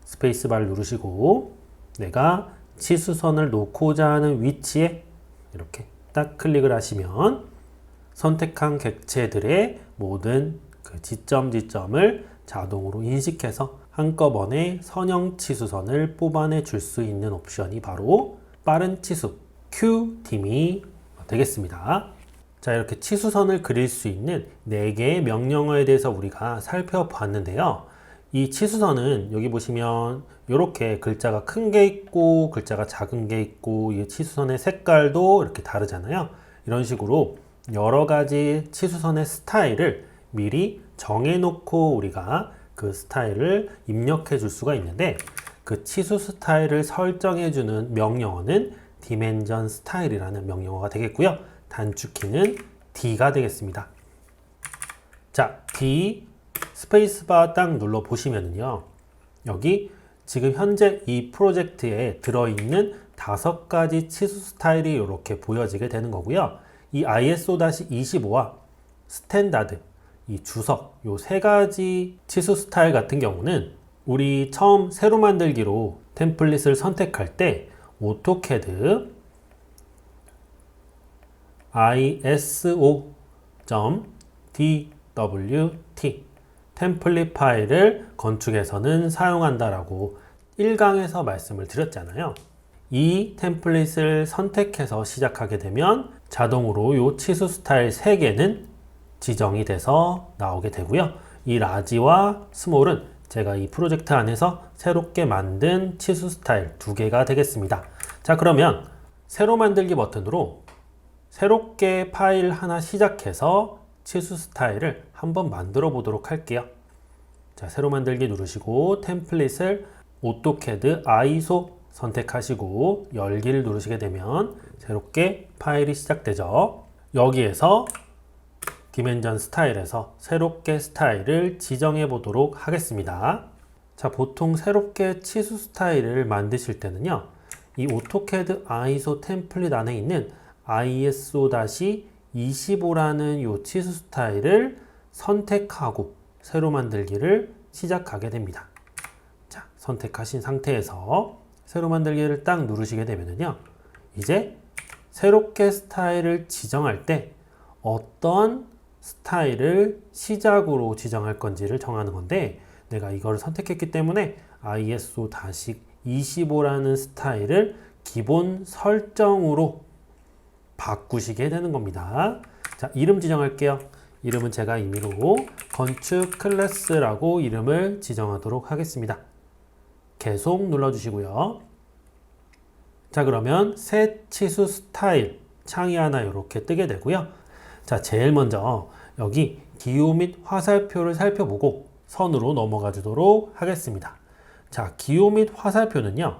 스페이스바를 누르시고 내가 치수선을 놓고자 하는 위치에 이렇게 딱 클릭을 하시면 선택한 객체들의 모든 그 지점을 자동으로 인식해서 한꺼번에 선형 치수선을 뽑아내 줄 수 있는 옵션이 바로 빠른 치수 QDIM이 되겠습니다. 자, 이렇게 치수선을 그릴 수 있는 4개의 명령어에 대해서 우리가 살펴봤는데요. 이 치수선은 여기 보시면 이렇게 글자가 큰 게 있고 글자가 작은 게 있고 이 치수선의 색깔도 이렇게 다르잖아요. 이런 식으로 여러 가지 치수선의 스타일을 미리 정해놓고 우리가 그 스타일을 입력해 줄 수가 있는데 그 치수 스타일을 설정해주는 명령어는 디멘전 스타일이라는 명령어가 되겠고요. 단축키는 D가 되겠습니다. 자, D 스페이스바 딱 눌러 보시면요. 여기 지금 현재 이 프로젝트에 들어있는 5가지 치수 스타일이 이렇게 보여지게 되는 거고요. 이 ISO-25와 스탠다드 이 주석, 요 세 가지 치수 스타일 같은 경우는 우리 처음 새로 만들기로 템플릿을 선택할 때 오토캐드 iso.dwt 템플릿 파일을 건축에서는 사용한다라고 1강에서 말씀을 드렸잖아요. 이 템플릿을 선택해서 시작하게 되면 자동으로 이 치수 스타일 3개는 지정이 돼서 나오게 되고요. 이 라지와 스몰은 제가 이 프로젝트 안에서 새롭게 만든 치수 스타일 2개가 되겠습니다. 자, 그러면 새로 만들기 버튼으로 새롭게 파일 하나 시작해서 치수 스타일을 한번 만들어 보도록 할게요. 자, 새로 만들기 누르시고 템플릿을 오토캐드 ISO 선택하시고 열기를 누르시게 되면 새롭게 파일이 시작되죠. 여기에서 디멘전 스타일에서 새롭게 스타일을 지정해 보도록 하겠습니다. 자, 보통 새롭게 치수 스타일을 만드실 때는요, 이 오토캐드 ISO 템플릿 안에 있는 ISO-25라는 이 치수 스타일을 선택하고 새로 만들기를 시작하게 됩니다. 자, 선택하신 상태에서 새로 만들기를 딱 누르시게 되면요, 이제 새롭게 스타일을 지정할 때 어떤 스타일을 시작으로 지정할 건지를 정하는 건데, 내가 이걸 선택했기 때문에 ISO-25라는 스타일을 기본 설정으로 바꾸시게 되는 겁니다. 자, 이름 지정할게요. 이름은 제가 임의로 건축 클래스라고 이름을 지정하도록 하겠습니다. 계속 눌러주시고요. 자, 그러면 새 치수 스타일 창이 하나 이렇게 뜨게 되고요. 자, 제일 먼저 여기 기호 및 화살표를 살펴보고 선으로 넘어가 주도록 하겠습니다. 자, 기호 및 화살표는요,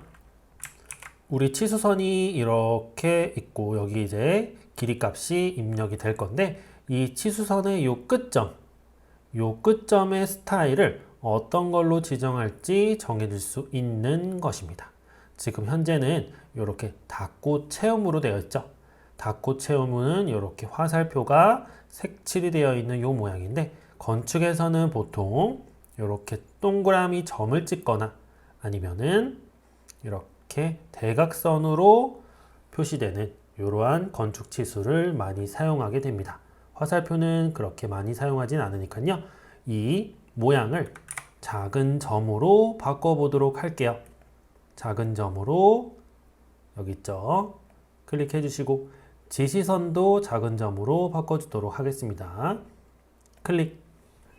우리 치수선이 이렇게 있고 여기 이제 길이 값이 입력이 될 건데, 이 치수선의 요 끝점의 스타일을 어떤 걸로 지정할지 정해줄 수 있는 것입니다. 지금 현재는 이렇게 닫고 체험으로 되어 있죠. 닫고 체험은 이렇게 화살표가 색칠이 되어 있는 요 모양인데, 건축에서는 보통 이렇게 동그라미 점을 찍거나 아니면은 이렇게 대각선으로 표시되는 이러한 건축 치수를 많이 사용하게 됩니다. 화살표는 그렇게 많이 사용하진 않으니까요. 이 모양을 작은 점으로 바꿔보도록 할게요. 작은 점으로 여기 있죠. 클릭해 주시고 지시선도 작은 점으로 바꿔주도록 하겠습니다. 클릭.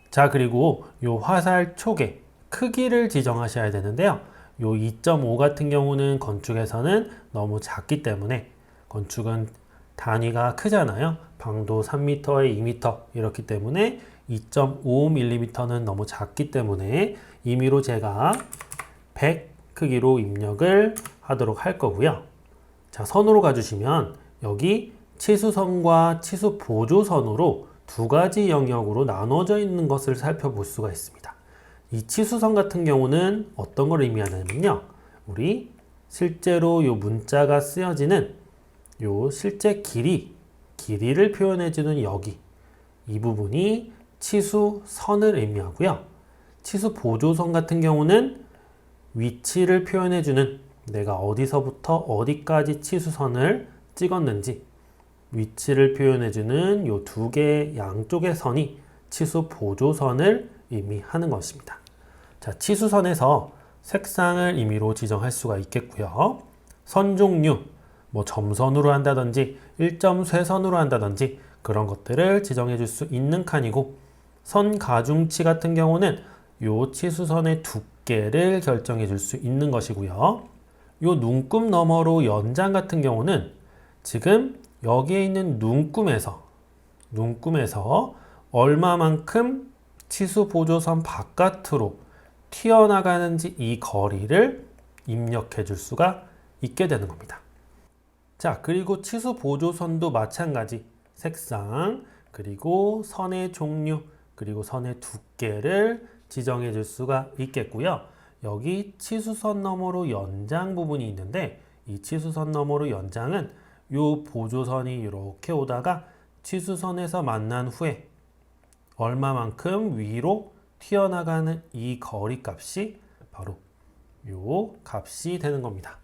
자, 그리고 이 화살 촉의 크기를 지정하셔야 되는데요. 요 2.5 같은 경우는 건축에서는 너무 작기 때문에, 건축은 단위가 크잖아요. 방도 3m에 2m 이렇기 때문에 2.5mm는 너무 작기 때문에 임의로 제가 100 크기로 입력을 하도록 할 거고요. 자, 선으로 가주시면 여기 치수선과 치수 보조선으로 두 가지 영역으로 나눠져 있는 것을 살펴볼 수가 있습니다. 이 치수선 같은 경우는 어떤 걸 의미하냐면요, 우리 실제로 요 문자가 쓰여지는 요 실제 길이를 표현해주는 여기 이 부분이 치수선을 의미하고요. 치수 보조선 같은 경우는 위치를 표현해주는, 내가 어디서부터 어디까지 치수선을 찍었는지 위치를 표현해주는 요 두 개의 양쪽의 선이 치수 보조선을 의미하는 것입니다. 자, 치수선에서 색상을 임의로 지정할 수가 있겠고요. 선 종류, 뭐 점선으로 한다든지 1.쇄선으로 한다든지 그런 것들을 지정해 줄 수 있는 칸이고, 선 가중치 같은 경우는 요 치수선의 두께를 결정해 줄 수 있는 것이고요. 요 눈금 너머로 연장 같은 경우는 지금 여기에 있는 눈금에서 얼마만큼 치수 보조선 바깥으로 튀어나가는지 이 거리를 입력해 줄 수가 있게 되는 겁니다. 자, 그리고 치수 보조선도 마찬가지 색상, 그리고 선의 종류, 그리고 선의 두께를 지정해 줄 수가 있겠고요. 여기 치수선 너머로 연장 부분이 있는데, 이 치수선 너머로 연장은 이 보조선이 이렇게 오다가 치수선에서 만난 후에 얼마만큼 위로 튀어나가는 이 거리 값이 바로 요 값이 되는 겁니다.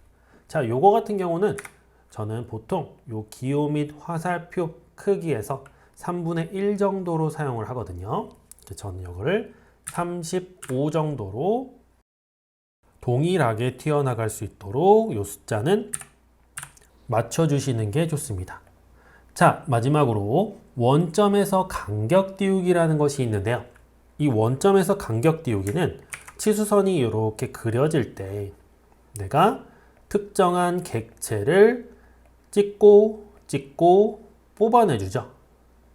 자, 요거 같은 경우는 저는 보통 요 기호 및 화살표 크기에서 3분의 1 정도로 사용을 하거든요. 저는 요거를 35 정도로 동일하게 튀어나갈 수 있도록 요 숫자는 맞춰주시는 게 좋습니다. 자, 마지막으로 원점에서 간격 띄우기라는 것이 있는데요. 이 원점에서 간격 띄우기는 치수선이 이렇게 그려질 때 내가 특정한 객체를 찍고 뽑아내주죠.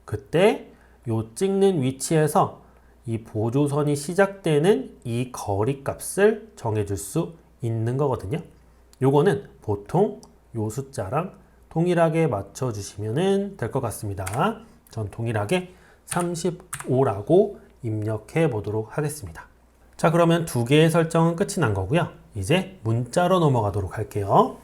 그때 요 찍는 위치에서 이 보조선이 시작되는 이 거리 값을 정해줄 수 있는 거거든요. 요거는 보통 요 숫자랑 동일하게 맞춰주시면 될 것 같습니다. 전 동일하게 35라고 입력해 보도록 하겠습니다. 자, 그러면 두 개의 설정은 끝이 난 거고요. 이제 문자로 넘어가도록 할게요.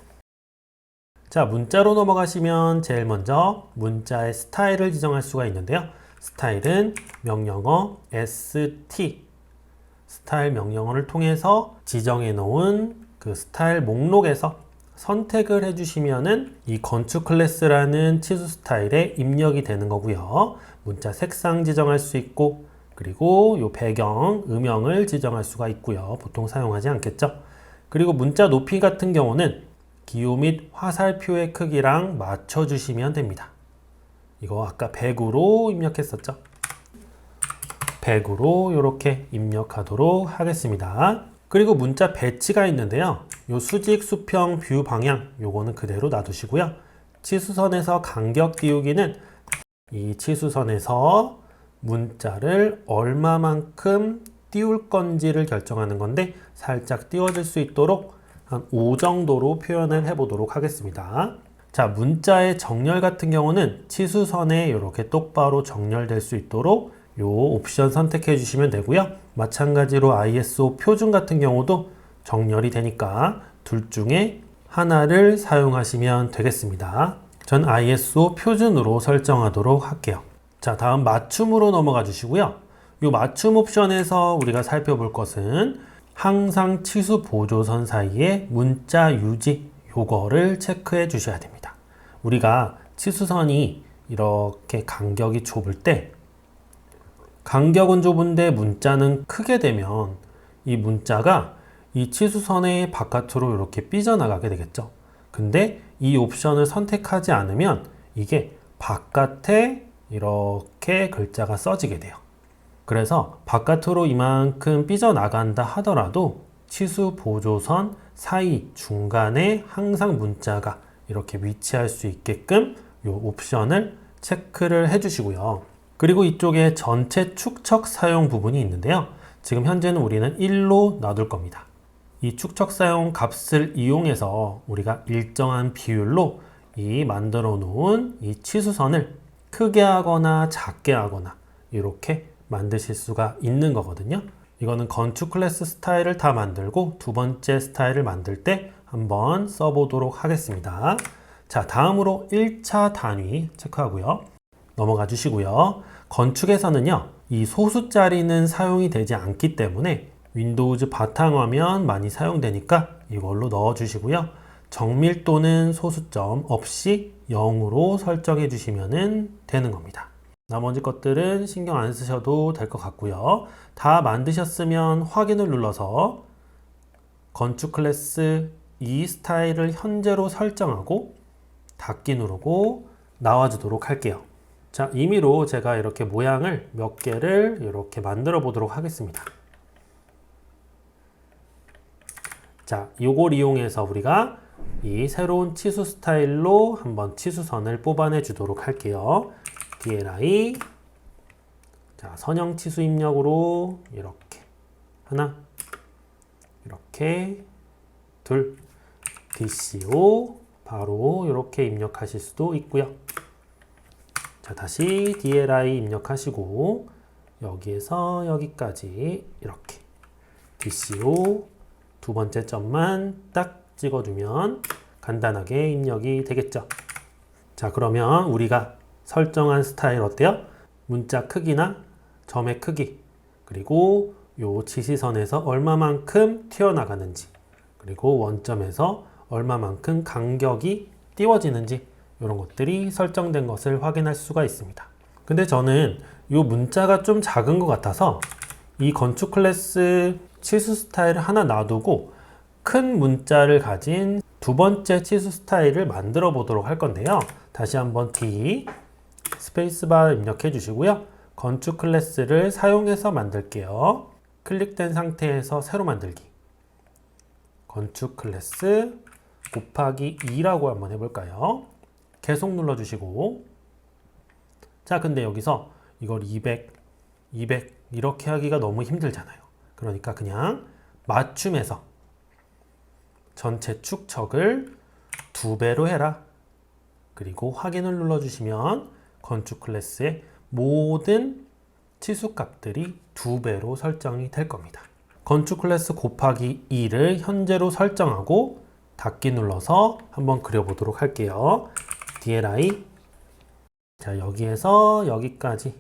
자, 문자로 넘어가시면 제일 먼저 문자의 스타일을 지정할 수가 있는데요. 스타일은 명령어 st 스타일 명령어를 통해서 지정해 놓은 그 스타일 목록에서 선택을 해주시면은 이 건축 클래스라는 치수 스타일에 입력이 되는 거고요. 문자 색상 지정할 수 있고, 그리고 요 배경, 음영을 지정할 수가 있고요. 보통 사용하지 않겠죠. 그리고 문자 높이 같은 경우는 기호 및 화살표의 크기랑 맞춰주시면 됩니다. 이거 아까 100으로 입력했었죠. 100으로 이렇게 입력하도록 하겠습니다. 그리고 문자 배치가 있는데요. 요 수직, 수평, 뷰 방향 요거는 그대로 놔두시고요. 치수선에서 간격 띄우기는 이 치수선에서 문자를 얼마만큼 띄울 건지를 결정하는 건데 살짝 띄워질 수 있도록 한 5 정도로 표현을 해 보도록 하겠습니다. 자, 문자의 정렬 같은 경우는 치수선에 이렇게 똑바로 정렬될 수 있도록 요 옵션 선택해 주시면 되고요. 마찬가지로 ISO 표준 같은 경우도 정렬이 되니까 둘 중에 하나를 사용하시면 되겠습니다. 전 ISO 표준으로 설정하도록 할게요. 자, 다음 맞춤으로 넘어가 주시고요. 요 맞춤 옵션에서 우리가 살펴볼 것은 항상 치수 보조선 사이에 문자 유지 요거를 체크해 주셔야 됩니다. 우리가 치수선이 이렇게 간격이 좁을 때 간격은 좁은데 문자는 크게 되면 이 문자가 이 치수선의 바깥으로 이렇게 삐져나가게 되겠죠. 근데 이 옵션을 선택하지 않으면 이게 바깥에 이렇게 글자가 써지게 돼요. 그래서 바깥으로 이만큼 삐져나간다 하더라도 치수 보조선 사이 중간에 항상 문자가 이렇게 위치할 수 있게끔 이 옵션을 체크를 해주시고요. 그리고 이쪽에 전체 축척 사용 부분이 있는데요. 지금 현재는 우리는 1로 놔둘 겁니다. 이 축척 사용 값을 이용해서 우리가 일정한 비율로 이 만들어 놓은 이 치수선을 크게 하거나 작게 하거나 이렇게 만드실 수가 있는 거거든요. 이거는 건축 클래스 스타일을 다 만들고 두 번째 스타일을 만들 때 한번 써보도록 하겠습니다. 자, 다음으로 1차 단위 체크하고요. 넘어가 주시고요. 건축에서는요, 이 소수자리는 사용이 되지 않기 때문에 윈도우즈 바탕화면 많이 사용되니까 이걸로 넣어 주시고요. 정밀도는 소수점 없이 0으로 설정해 주시면 되는 겁니다. 나머지 것들은 신경 안 쓰셔도 될 것 같고요. 다 만드셨으면 확인을 눌러서 건축 클래스 이 스타일을 현재로 설정하고 닫기 누르고 나와주도록 할게요. 자, 임의로 제가 이렇게 모양을 몇 개를 이렇게 만들어 보도록 하겠습니다. 자, 요걸 이용해서 우리가 이 새로운 치수 스타일로 한번 치수선을 뽑아내 주도록 할게요. DLI, 자, 선형 치수 입력으로 이렇게 하나, 이렇게 둘, DCO 바로 이렇게 입력하실 수도 있고요. 자, 다시 DLI 입력하시고 여기에서 여기까지 이렇게 DCO 두 번째 점만 딱 찍어주면 간단하게 입력이 되겠죠. 자, 그러면 우리가 설정한 스타일 어때요? 문자 크기나 점의 크기, 그리고 요 지시선에서 얼마만큼 튀어나가는지, 그리고 원점에서 얼마만큼 간격이 띄워지는지 이런 것들이 설정된 것을 확인할 수가 있습니다. 근데 저는 이 문자가 좀 작은 것 같아서 이 건축 클래스 치수 스타일을 하나 놔두고 큰 문자를 가진 두 번째 치수 스타일을 만들어 보도록 할 건데요. 다시 한번 D 스페이스바 입력해 주시고요. 건축 클래스를 사용해서 만들게요. 클릭된 상태에서 새로 만들기. 건축 클래스 곱하기 2라고 한번 해볼까요? 계속 눌러주시고, 자, 근데 여기서 이걸 200 이렇게 하기가 너무 힘들잖아요. 그러니까 그냥 맞춤해서 전체 축척을 2배로 해라. 그리고 확인을 눌러주시면 건축 클래스의 모든 치수값들이 2배로 설정이 될 겁니다. 건축 클래스 곱하기 2를 현재로 설정하고 닫기 눌러서 한번 그려보도록 할게요. DLI. 자, 여기에서 여기까지.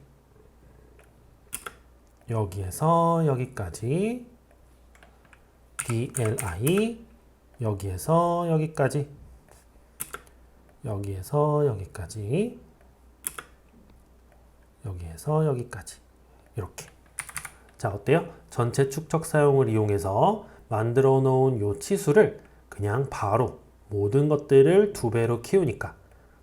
여기에서 여기까지. DLI. 여기에서 여기까지. 여기에서 여기까지. 여기에서 여기까지. 이렇게. 자, 어때요? 전체 축척 사용을 이용해서 만들어 놓은 요 치수를 그냥 바로 모든 것들을 2배로 키우니까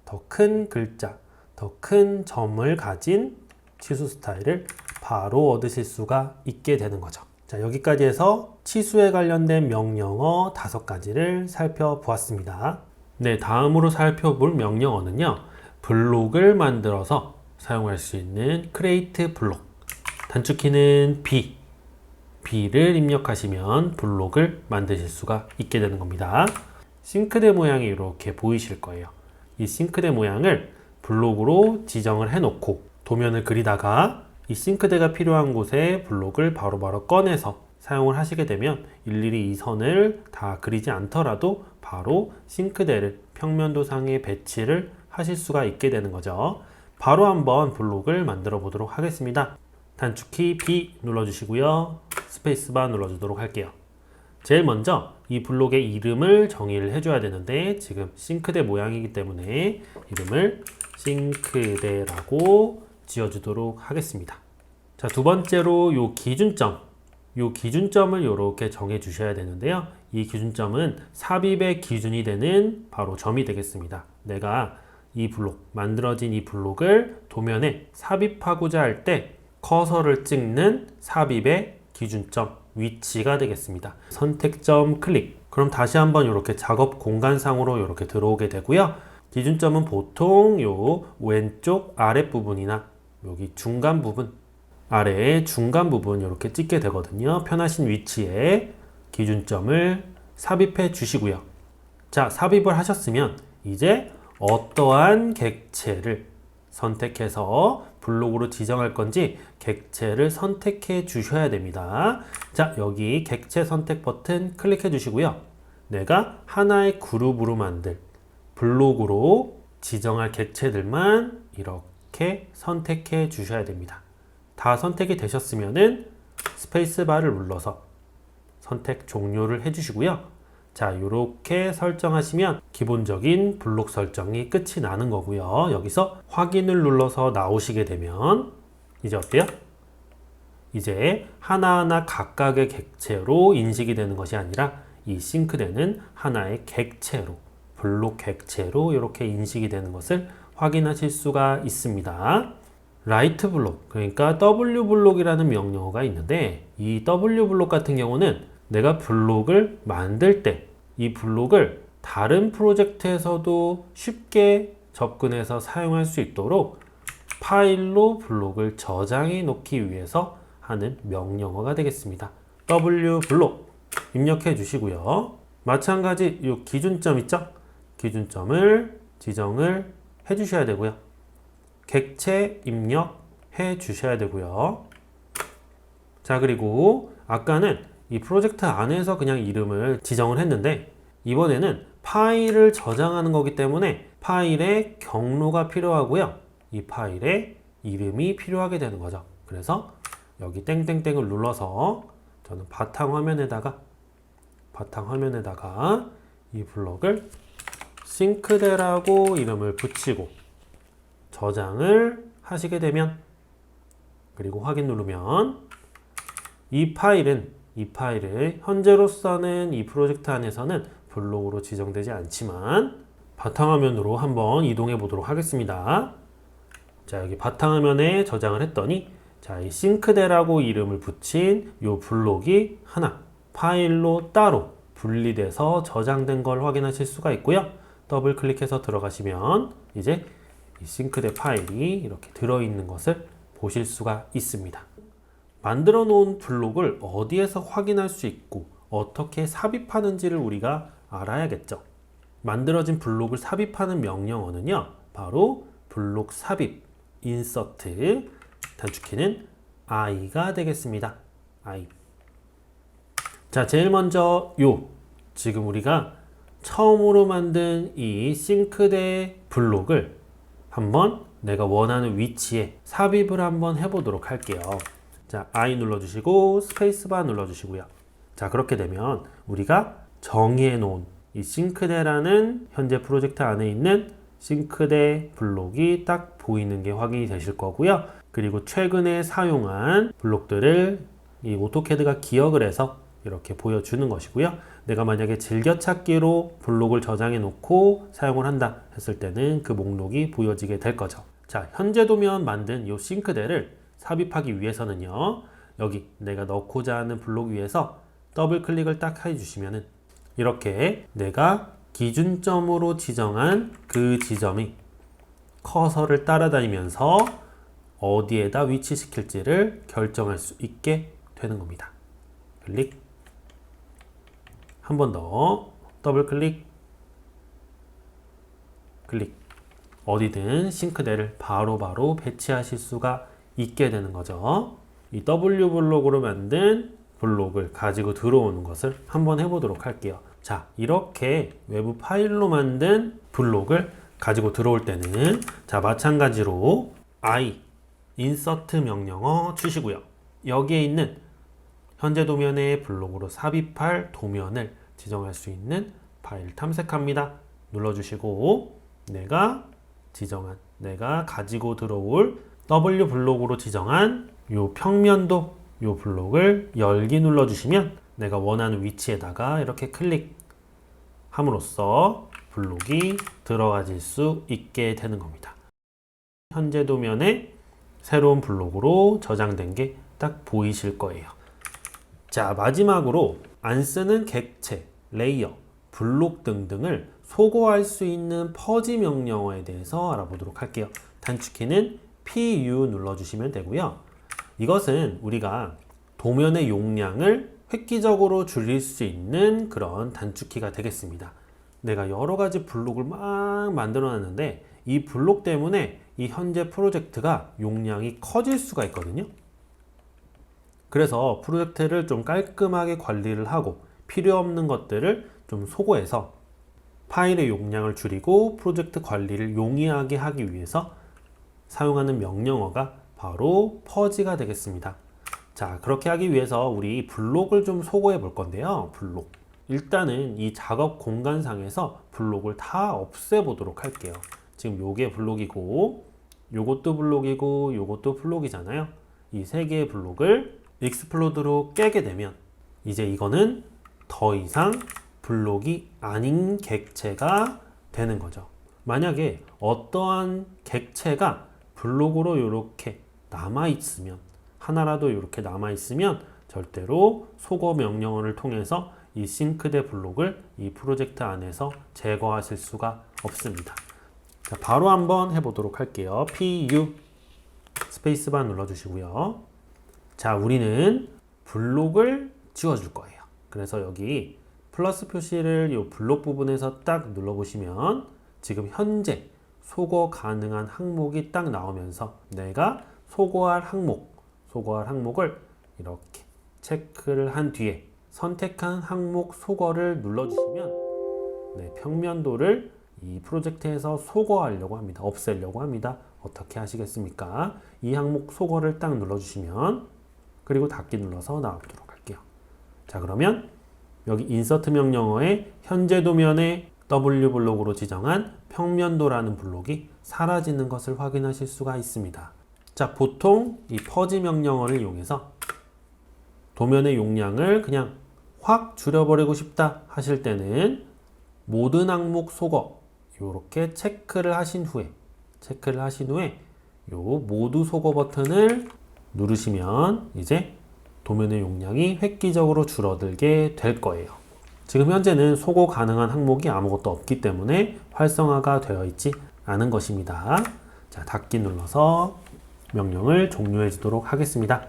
더 큰 글자, 더 큰 점을 가진 치수 스타일을 바로 얻으실 수가 있게 되는 거죠. 자, 여기까지 해서 치수에 관련된 명령어 5가지를 살펴보았습니다. 네, 다음으로 살펴볼 명령어는요. 블록을 만들어서 사용할 수 있는 create 블록. 단축키는 B를 입력하시면 블록을 만드실 수가 있게 되는 겁니다. 싱크대 모양이 이렇게 보이실 거예요. 이 싱크대 모양을 블록으로 지정을 해놓고 도면을 그리다가 이 싱크대가 필요한 곳에 블록을 바로바로 꺼내서 사용을 하시게 되면 일일이 이 선을 다 그리지 않더라도 바로 싱크대를 평면도상에 배치를 하실 수가 있게 되는 거죠. 바로 한번 블록을 만들어 보도록 하겠습니다. 단축키 B 눌러주시고요. 스페이스바 눌러주도록 할게요. 제일 먼저 이 블록의 이름을 정의를 해줘야 되는데 지금 싱크대 모양이기 때문에 이름을 싱크대라고 지어주도록 하겠습니다. 자, 두 번째로 요 기준점을 이렇게 정해 주셔야 되는데요. 이 기준점은 삽입의 기준이 되는 바로 점이 되겠습니다. 내가 이 블록, 만들어진 이 블록을 도면에 삽입하고자 할 때 커서를 찍는 삽입의 기준점 위치가 되겠습니다. 선택점 클릭. 그럼 다시 한번 이렇게 작업 공간상으로 이렇게 들어오게 되고요. 기준점은 보통 요 왼쪽 아랫부분이나 여기 중간 부분, 아래의 중간 부분 이렇게 찍게 되거든요. 편하신 위치에 기준점을 삽입해 주시고요. 자, 삽입을 하셨으면 이제 어떠한 객체를 선택해서 블록으로 지정할 건지 객체를 선택해 주셔야 됩니다. 자, 여기 객체 선택 버튼 클릭해 주시고요. 내가 하나의 그룹으로 만들 블록으로 지정할 객체들만 이렇게 선택해 주셔야 됩니다. 다 선택이 되셨으면은 스페이스바를 눌러서 선택 종료를 해주시고요. 자, 이렇게 설정하시면 기본적인 블록 설정이 끝이 나는 거고요. 여기서 확인을 눌러서 나오시게 되면 이제 어때요? 이제 하나하나 각각의 객체로 인식이 되는 것이 아니라 이 싱크대는 하나의 객체로, 블록 객체로 이렇게 인식이 되는 것을 확인하실 수가 있습니다. 라이트 블록, 그러니까 W 블록이라는 명령어가 있는데 이 W 블록 같은 경우는 내가 블록을 만들 때 이 블록을 다른 프로젝트에서도 쉽게 접근해서 사용할 수 있도록 파일로 블록을 저장해 놓기 위해서 하는 명령어가 되겠습니다. W 블록 입력해 주시고요. 마찬가지 이 기준점 있죠? 기준점을 지정을 해 주셔야 되고요. 객체 입력해 주셔야 되고요. 자, 그리고 아까는 이 프로젝트 안에서 그냥 이름을 지정을 했는데 이번에는 파일을 저장하는 거기 때문에 파일의 경로가 필요하고요. 이 파일의 이름이 필요하게 되는 거죠. 그래서 여기 땡땡땡을 눌러서 저는 바탕 화면에다가 이 블록을 싱크대라고 이름을 붙이고 저장을 하시게 되면, 그리고 확인 누르면 이 파일을 현재로서는 이 프로젝트 안에서는 블록으로 지정되지 않지만 바탕화면으로 한번 이동해 보도록 하겠습니다. 자, 여기 바탕화면에 저장을 했더니, 자, 이 싱크대라고 이름을 붙인 이 블록이 하나 파일로 따로 분리돼서 저장된 걸 확인하실 수가 있고요. 더블 클릭해서 들어가시면 이제 이 싱크대 파일이 이렇게 들어있는 것을 보실 수가 있습니다. 만들어 놓은 블록을 어디에서 확인할 수 있고 어떻게 삽입하는지를 우리가 알아야겠죠. 만들어진 블록을 삽입하는 명령어는요, 바로 블록 삽입, 인서트, 단축키는 I가 되겠습니다. I. 자, 제일 먼저 지금 우리가 처음으로 만든 이 싱크대 블록을 한번 내가 원하는 위치에 삽입을 한번 해보도록 할게요. 자, I 눌러주시고 스페이스바 눌러주시고요. 자, 그렇게 되면 우리가 정의해 놓은 이 싱크대라는 현재 프로젝트 안에 있는 싱크대 블록이 딱 보이는 게 확인이 되실 거고요. 그리고 최근에 사용한 블록들을 이 오토캐드가 기억을 해서 이렇게 보여주는 것이고요. 내가 만약에 즐겨찾기로 블록을 저장해 놓고 사용을 한다 했을 때는 그 목록이 보여지게 될 거죠. 자, 현재 도면 만든 이 싱크대를 삽입하기 위해서는요, 여기 내가 넣고자 하는 블록 위에서 더블 클릭을 딱 해주시면은 이렇게 내가 기준점으로 지정한 그 지점이 커서를 따라다니면서 어디에다 위치시킬지를 결정할 수 있게 되는 겁니다. 클릭, 한 번 더 더블 클릭, 클릭. 어디든 싱크대를 바로바로 배치하실 수가 있게 되는 거죠. 이 W 블록으로 만든 블록을 가지고 들어오는 것을 한번 해보도록 할게요. 자, 이렇게 외부 파일로 만든 블록을 가지고 들어올 때는, 자, 마찬가지로 I, insert 명령어 주시고요. 여기에 있는 현재 도면의 블록으로 삽입할 도면을 지정할 수 있는 파일 탐색합니다. 눌러주시고 내가 가지고 들어올 W 블록으로 지정한 요 평면도 요 블록을 열기 눌러주시면 내가 원하는 위치에다가 이렇게 클릭함으로써 블록이 들어가질 수 있게 되는 겁니다. 현재 도면에 새로운 블록으로 저장된 게 딱 보이실 거예요. 자, 마지막으로 안 쓰는 객체, 레이어, 블록 등등을 소거할 수 있는 퍼지 명령어에 대해서 알아보도록 할게요. 단축키는 PU 눌러주시면 되고요. 이것은 우리가 도면의 용량을 획기적으로 줄일 수 있는 그런 단축키가 되겠습니다. 내가 여러 가지 블록을 막 만들어 놨는데 이 블록 때문에 이 현재 프로젝트가 용량이 커질 수가 있거든요. 그래서 프로젝트를 좀 깔끔하게 관리를 하고 필요 없는 것들을 좀 소거해서 파일의 용량을 줄이고 프로젝트 관리를 용이하게 하기 위해서 사용하는 명령어가 바로 퍼지가 되겠습니다. 자, 그렇게 하기 위해서 우리 블록을 좀 소거해 볼 건데요. 블록. 일단은 이 작업 공간상에서 블록을 다 없애 보도록 할게요. 지금 요게 블록이고 요것도 블록이고 요것도 블록이잖아요. 이 세 개의 블록을 익스플로드로 깨게 되면 이제 이거는 더 이상 블록이 아닌 객체가 되는 거죠. 만약에 어떠한 객체가 블록으로 이렇게 남아있으면, 하나라도 이렇게 남아있으면 절대로 소거 명령어를 통해서 이 싱크대 블록을 이 프로젝트 안에서 제거하실 수가 없습니다. 자, 바로 한번 해보도록 할게요. PU 스페이스바 눌러주시고요. 자, 우리는 블록을 지워줄 거예요. 그래서 여기 플러스 표시를 이 블록 부분에서 딱 눌러보시면 지금 현재 소거 가능한 항목이 딱 나오면서 내가 소거할 항목을 이렇게 체크를 한 뒤에 선택한 항목 소거를 눌러주시면 평면도를 이 프로젝트에서 소거하려고 합니다. 없애려고 합니다. 어떻게 하시겠습니까? 이 항목 속어를 딱 눌러주시면 그리고 닫기 눌러서 나와보도록 할게요. 자, 그러면 여기 인서트 명령어에 현재 도면에 W 블록으로 지정한 평면도라는 블록이 사라지는 것을 확인하실 수가 있습니다. 자, 보통 이 퍼지 명령어를 이용해서 도면의 용량을 그냥 확 줄여버리고 싶다 하실 때는 모든 항목 속어 이렇게 체크를 하신 후에 요 모두 속어 버튼을 누르시면 이제 도면의 용량이 획기적으로 줄어들게 될 거예요. 지금 현재는 속어 가능한 항목이 아무것도 없기 때문에 활성화가 되어 있지 않은 것입니다. 자, 닫기 눌러서 명령을 종료해 주도록 하겠습니다.